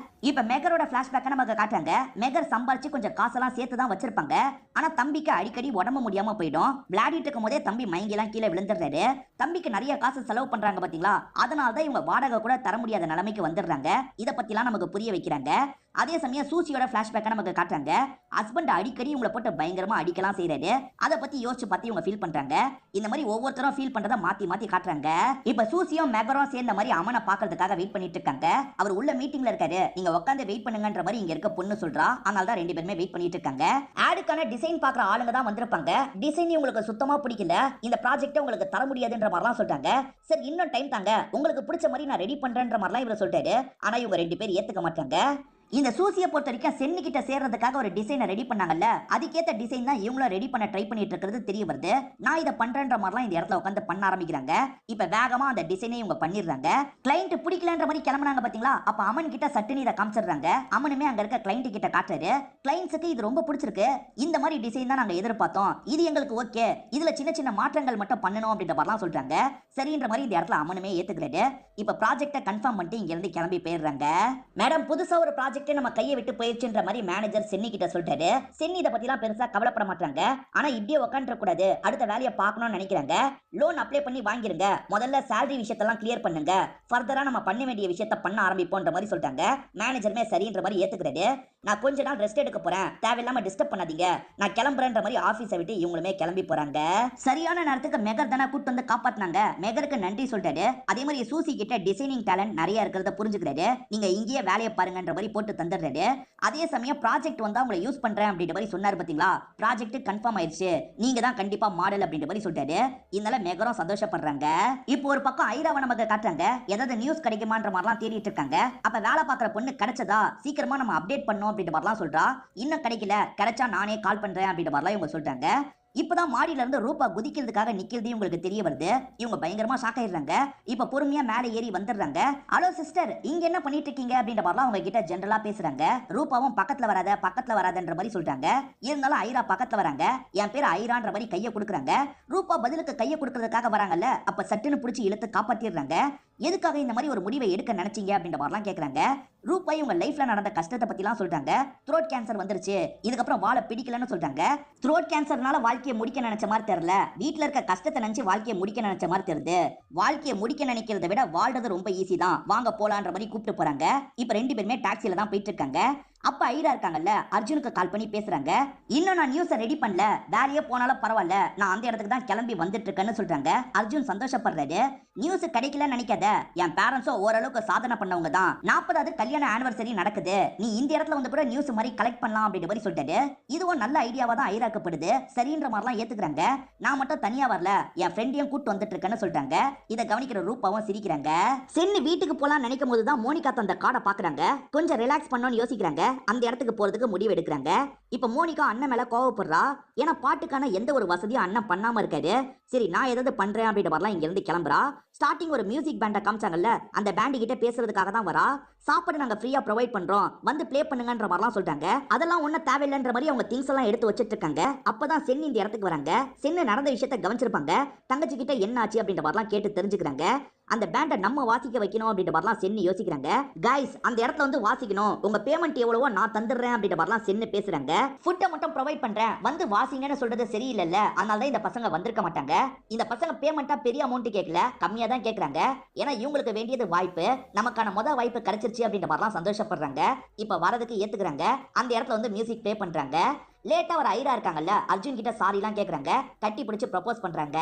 இப்ப மெகரோட பிளாஷ்பேக் நமக்கு காட்டுறாங்க. மெகர் சம்பாரிச்சு கொஞ்சம் காசெல்லாம் சேர்த்து தான் வச்சிருப்பாங்க. ஆனா தம்பிக்கு அடிக்கடி உடம்பு முடியாம போயிடும். விளையாடிட்டு இருக்கும் போதே தம்பி மயங்கெல்லாம் கீழே விழுந்துடுறாரு. தம்பிக்கு நிறைய காசு செலவு பண்றாங்க பாத்தீங்களா, அதனால தான் இவங்க வாடகை கூட தர முடியாத நிலைமைக்கு வந்துடுறாங்க. இத பத்திலாம் நமக்கு புரிய வைக்கிறாங்க. அதே சமயம் சூசியோட பிளாஷ்பேக் நமக்கு காட்டுறாங்க. ஹஸ்பண்ட் அடிக்கடி இவங்களை போட்டு பயங்கரமா அடிக்கலாம் செய்யறாரு. அதை பத்தி யோசிச்சு பார்த்து இவங்க ஃபீல் பண்றாங்க. இந்த மாதிரி ஒவ்வொருத்தரும் ஃபீல் பண்றத மாத்தி மாத்தி காட்டுறாங்க. இப்ப சூசியும் மெகரும் சேர்ந்த மாதிரி அவனை பாக்குறதுக்காக வெயிட் பண்ணிட்டு இருக்காங்க. அவர் உள்ள மீட்டிங்ல இருக்காரு. நீங்க உட்காந்து வெயிட் பண்ணுங்கன்ற மாதிரி இங்க இருக்க பொண்ணு சொல்றா. அதனால தான் ரெண்டு பேருமே வெயிட் பண்ணிட்டு இருக்காங்க. ஆடுக்கான டிசைன் பாக்குற ஆளுங்க தான் வந்திருப்பாங்க. டிசைன் உங்களுக்கு சுத்தமா பிடிக்கல, இந்த ப்ராஜெக்ட் உங்களுக்கு தர முடியாதுன்ற மாதிரிலாம் சொல்றாங்க. சரி இன்னும் டைம் தாங்க, உங்களுக்கு பிடிச்ச மாதிரி நான் ரெடி பண்றேன்ற மாதிரிலாம் இவர் சொல்றாரு. ஆனா இவங்க ரெண்டு பேர் ஏத்துக்க மாட்டாங்க. இந்த சூசியை பொறுத்த வரைக்கும் சென்னு கிட்ட சேர்றதுக்காக ஒரு டிசைனை ரெடி பண்ணாங்கல்ல, அதுக்கேற்ற டிசைன் தான் இவங்களும் ரெடி பண்ண ட்ரை பண்ணிட்டு இருக்கிறது தெரிய வருது. நான் இதை பண்றேன்ற மாதிரிலாம் இந்த இடத்துல உட்காந்து பண்ண ஆரம்பிக்கிறாங்க. இப்ப வேகமா அந்த டிசைனை இவங்க பண்ணிடுறாங்க. கிளைண்ட் பிடிக்கலன்ற மாதிரி கிளம்புனாங்க பாத்தீங்களா, அப்ப அமன் கிட்ட சட்டுன்னு இதை காமிச்சிடுறாங்க. அமனுமே அங்க இருக்க கிளைண்ட் கிட்ட காட்டுறாரு. கிளைண்ட்ஸுக்கு இது ரொம்ப பிடிச்சிருக்கு, இந்த மாதிரி டிசைன் தான் நாங்க எதிர்பார்த்தோம், இது எங்களுக்கு ஓகே, இதுல சின்ன சின்ன மாற்றங்கள் மட்டும் பண்ணணும் அப்படின்ற மாதிரிலாம் சொல்றாங்க. சரின்ற மாதிரி இந்த இடத்துல அமனுமே ஏத்துக்கிறாரு. இப்ப ப்ராஜெக்டை கன்ஃபார்ம் பண்ணிட்டு இங்க இருந்து கிளம்பி போயிடுறாங்க. மேடம் புதுசா ஒரு ப்ராஜெக்ட் ப்ராஜெக்ட் நம்ம கையை விட்டு போயிடுச்சுன்ற மாதிரி மேனேஜர் சென்னி கிட்ட சொல்லிட்டாரு. சென்னி இதை பத்திலாம் பெருசா கவலைப்பட மாட்டாங்க. ஆனா இப்படியே உட்காந்துட கூடாது, அடுத்த வேலையை பார்க்கணும்னு நினைக்கிறாங்க. லோன் அப்ளை பண்ணி வாங்கிருங்க, முதல்ல சேலரி விஷயத்தெல்லாம் கிளியர் பண்ணுங்க, ஃபர்தரா நம்ம பண்ண வேண்டிய விஷயத்த பண்ண ஆரம்பிப்போன்ற மாதிரி சொல்லிட்டாங்க. மேனேஜருமே சரின்ற மாதிரி ஏத்துக்கிறாரு. நான் கொஞ்ச நாள் ரெஸ்ட் எடுக்க போறேன், தேவையில்லாம டிஸ்டர்ப் பண்ணாதீங்க, நான் கிளம்புறேன்ற மாதிரி ஆபீஸை விட்டு இவங்களுமே கிளம்பி போறாங்க. சரியான நேரத்துக்கு மெகர் தானே கூட்டு வந்து காப்பாத்தினாங்க. மெகருக்கு நன்றி சொல்லிட்டாரு. அதே மாதிரி சூசி கிட்ட டிசைனிங் டேலண்ட் நிறைய இருக்கிறத புரிஞ்சுக்கிறாரு. நீங்க இங்கேயே வேலையை பாருங்கன்ற மாதிரி போட்டு தந்துடுறாரு. அதே சமயம் ப்ராஜெக்ட் வந்தா உங்களை யூஸ் பண்றேன் அப்படின்ற மாதிரி சொன்னார் பாத்தீங்களா, ப்ராஜெக்ட் கன்ஃபார்ம் ஆயிடுச்சு, நீங்க தான் கண்டிப்பா மாடல் அப்படின்ற மாதிரி சொல்லிட்டாரு. இதனால மெகரும் சந்தோஷப்படுறாங்க. இப்போ ஒரு பக்கம் ஐராவை நமக்கு காட்டுறாங்க. ஏதாவது நியூஸ் கிடைக்குமான்ற மாதிரிலாம் தேடிட்டு இருக்காங்க. அப்ப வேலை பார்க்குற பொண்ணு கிடைச்சதா, சீக்கிரமா நம்ம அப்டேட் பண்ணோம் அப்படின்ற மாதிரிலாம் சொல்றா. இன்னும் கிடைக்கல, கிடைச்சா நானே கால் பண்றேன் அப்படின்ற மாதிரிலாம் இவங்க சொல்றாங்க. இப்பதான் மாடியில இருந்து ரூபா குதிக்கிறதுக்காக நிக்கிறது உங்களுக்கு தெரிய வருது. இவங்க பயங்கரமா ஷாக் ஆயிடுறாங்க. இப்ப பொறுமையா மேலே ஏறி வந்துடுறாங்க. ஹலோ சிஸ்டர், இங்க என்ன பண்ணிட்டு இருக்கீங்க அப்படின்ற மாதிரிலாம் அவங்க கிட்ட ஜென்ரலா பேசுறாங்க. ரூபாவும் பக்கத்துல வராதன்ற மாதிரி சொல்றாங்க. இருந்தாலும் ஐரா பக்கத்துல வராங்க. என் பேர் ஐரான்ற மாதிரி கையை கொடுக்குறாங்க. ரூபா பதிலுக்கு கையை கொடுக்கறதுக்காக வராங்கல்ல, அப்ப சட்டுன்னு பிடிச்சி இழுத்து காப்பாத்திடுறாங்க. எதுக்காக இந்த மாதிரி ஒரு முடிவை எடுக்க நினைச்சீங்க அப்படின்ற மாதிரிலாம் கேட்கறாங்க. ரூபா இவங்க லைஃப்ல நடந்த கஷ்டத்தை பத்திலாம் சொல்றாங்க. த்ரோட் கேன்சர் வந்துருச்சு, இதுக்கப்புறம் வாழ பிடிக்கலன்னு சொல்றாங்க. த்ரோட் கேன்சர்னால வாழ்க்கையை முடிக்க நினைச்ச மாதிரி தெரியல, வீட்டுல இருக்க கஷ்டத்தை நினைச்சு வாழ்க்கையை முடிக்க நினைச்ச மாதிரி தெரியுது. வாழ்க்கையை முடிக்க நினைக்கிறத விட வாழ்றது ரொம்ப ஈஸி தான், வாங்க போலான்ற மாதிரி கூப்பிட்டு போறாங்க. இப்ப ரெண்டு பேருமே டாக்ஸில தான் போயிட்டு இருக்காங்க. அப்ப ஐரா இருக்காங்கல்ல, அர்ஜுனுக்கு கால் பண்ணி பேசுறாங்க. இன்னும் நான் நியூஸை ரெடி பண்ணல, வேலையே போனாலும் பரவாயில்ல, நான் அந்த இடத்துக்கு தான் கிளம்பி வந்துட்டு இருக்கேன்னு சொல்றாங்க. அர்ஜுன் சந்தோஷப்படுறாரு. நியூஸ் கிடைக்கலன்னு நினைக்காத, என் பேரண்ட்ஸும் ஓரளவுக்கு சாதனை பண்ணவங்க தான், 40வது கல்யாண ஆனிவர்சரி நடக்குது, நீ இந்த இடத்துல வந்து கூட நியூஸ் மாதிரி கலெக்ட் பண்ணலாம் அப்படின்ற மாதிரி சொல்லிட்டாரு. இதுவும் நல்ல ஐடியாவா தான் ஐராக்கப்படுது. சரின்ற மாதிரிலாம் ஏத்துக்கிறாங்க. நான் மட்டும் தனியா வரல, என் ஃப்ரெண்டையும் கூட்டு வந்துட்டு இருக்கேன்னு சொல்றாங்க. இதை கவனிக்கிற ரூபாவும் சிரிக்கிறாங்க. சென்னு வீட்டுக்கு போலாம் நினைக்கும் போது தான் மோனிகா தந்த கார்டை பாக்குறாங்க. கொஞ்சம் ரிலாக்ஸ் பண்ணணும்னு யோசிக்கிறாங்க. அந்த இடத்துக்கு போறதுக்கு முடிவு எடுக்கிறாங்க. இப்ப மோனிகா அண்ணன் மேல கோவப்படுறா. ஏன்னா பாட்டுக்கான எந்த ஒரு வசதியும் அண்ணன் பண்ணாம இருக்காரு. சரி நான் ஏதாவது பண்றேன் அப்படின்ற மாதிரிலாம் இங்க இருந்து கிளம்புறா. ஸ்டார்டிங் ஒரு மியூசிக் பேண்டை காமிச்சாங்கல்ல, அந்த பேண்டு கிட்ட பேசுறதுக்காக தான் வரா. சாப்பாடு நாங்க ஃப்ரீயா ப்ரொவைட் பண்றோம், வந்து ப்ளே பண்ணுங்கன்ற மாதிரிலாம் சொல்றாங்க. அதெல்லாம் ஒன்னும் தேவையில்லைன்ற மாதிரி அவங்க திங்ஸ் எல்லாம் எடுத்து வச்சிட்டு இருக்காங்க. அப்பதான் சென்னு இந்த இடத்துக்கு வராங்க. சென்னு நடந்த விஷயத்த கவனிச்சிருப்பாங்க. தங்கச்சி கிட்ட என்ன ஆச்சு அப்படின்ற மாதிரிலாம் கேட்டு தெரிஞ்சுக்கிறாங்க. அந்த பேண்டை நம்ம வாசிக்க வைக்கணும் அப்படின்ற மாதிரிலாம் சென்னு யோசிக்கிறாங்க. கைஸ், அந்த இடத்துல வந்து வாசிக்கணும், உங்க பேமெண்ட் எவ்வளவோ நான் தந்துடுறேன் அப்படின்ற மாதிரிலாம் சென்னு பேசுறாங்க. ஃபுட்டை மட்டும் ப்ரொவைட் பண்றேன், வந்து வாசிங்கன்னு சொல்றது சரியில்லைல்ல, அதனால தான் இந்த பசங்க வந்திருக்க மாட்டாங்க. இந்த பசங்க பேமெண்ட்டா பெரிய அமௌண்ட் கேட்கல, கம்மியா தான் கேட்கறாங்க. ஏன்னா இவங்களுக்கு வேண்டியது வாய்ப்பு, நமக்கான முதல் வாய்ப்பு கிடைச்சிருச்சு அப்படின்ற மாதிரிலாம் சந்தோஷப்படுறாங்க. இப்ப வரதுக்கு ஏத்துக்கிறாங்க. அந்த இடத்துல வந்து மியூசிக் ப்ளே பண்றாங்க. லேட்டா ஒரு ஐரா இருக்காங்கல்ல, அர்ஜுன் கிட்ட சாரி எல்லாம் கேக்குறாங்க. கட்டி பிடிச்சு ப்ரப்போஸ் பண்றாங்க.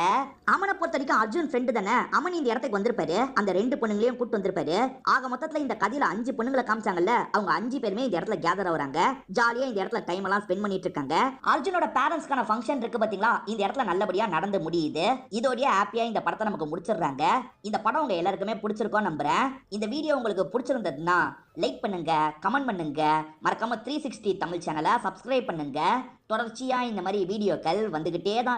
அமனை பொறுத்த வரைக்கும் அர்ஜுன் ஃப்ரெண்டு தானே, அமன் இந்த இடத்துக்கு வந்திருப்பாரு. அந்த ரெண்டு பொண்ணுங்களையும் கூட்டு வந்திருப்பாரு. ஆக மொத்தத்துல இந்த கதையில 5 பொண்ணுங்களை காமிச்சாங்கல்ல, அவங்க 5 பேருமே இந்த இடத்துல கேதர் ஆகுறாங்க. ஜாலியா இந்த இடத்துல டைம் எல்லாம் ஸ்பெண்ட் பண்ணிட்டு இருக்காங்க. அர்ஜுனோட பேரண்ட்ஸ்க்கான ஃபங்க்ஷன் இருக்கு பாத்தீங்களா, இந்த இடத்துல நல்லபடியா நடந்து முடியுது. இதோடய ஹாப்பியா இந்த படத்தை நமக்கு முடிச்சிடுறாங்க. இந்த படம் உங்க எல்லாருக்குமே பிடிச்சிருக்கோம் நம்புறேன். இந்த வீடியோ உங்களுக்கு பிடிச்சிருந்ததுன்னா லைக் பண்ணுங்க, கமெண்ட் பண்ணுங்க, மறக்காம 360 தமிழ் சேனலை சப்ஸ்கிரைப் பண்ணுங்க. தொடர்ச்சியா இந்த மாதிரி வீடியோக்கள் வந்துகிட்டே தான்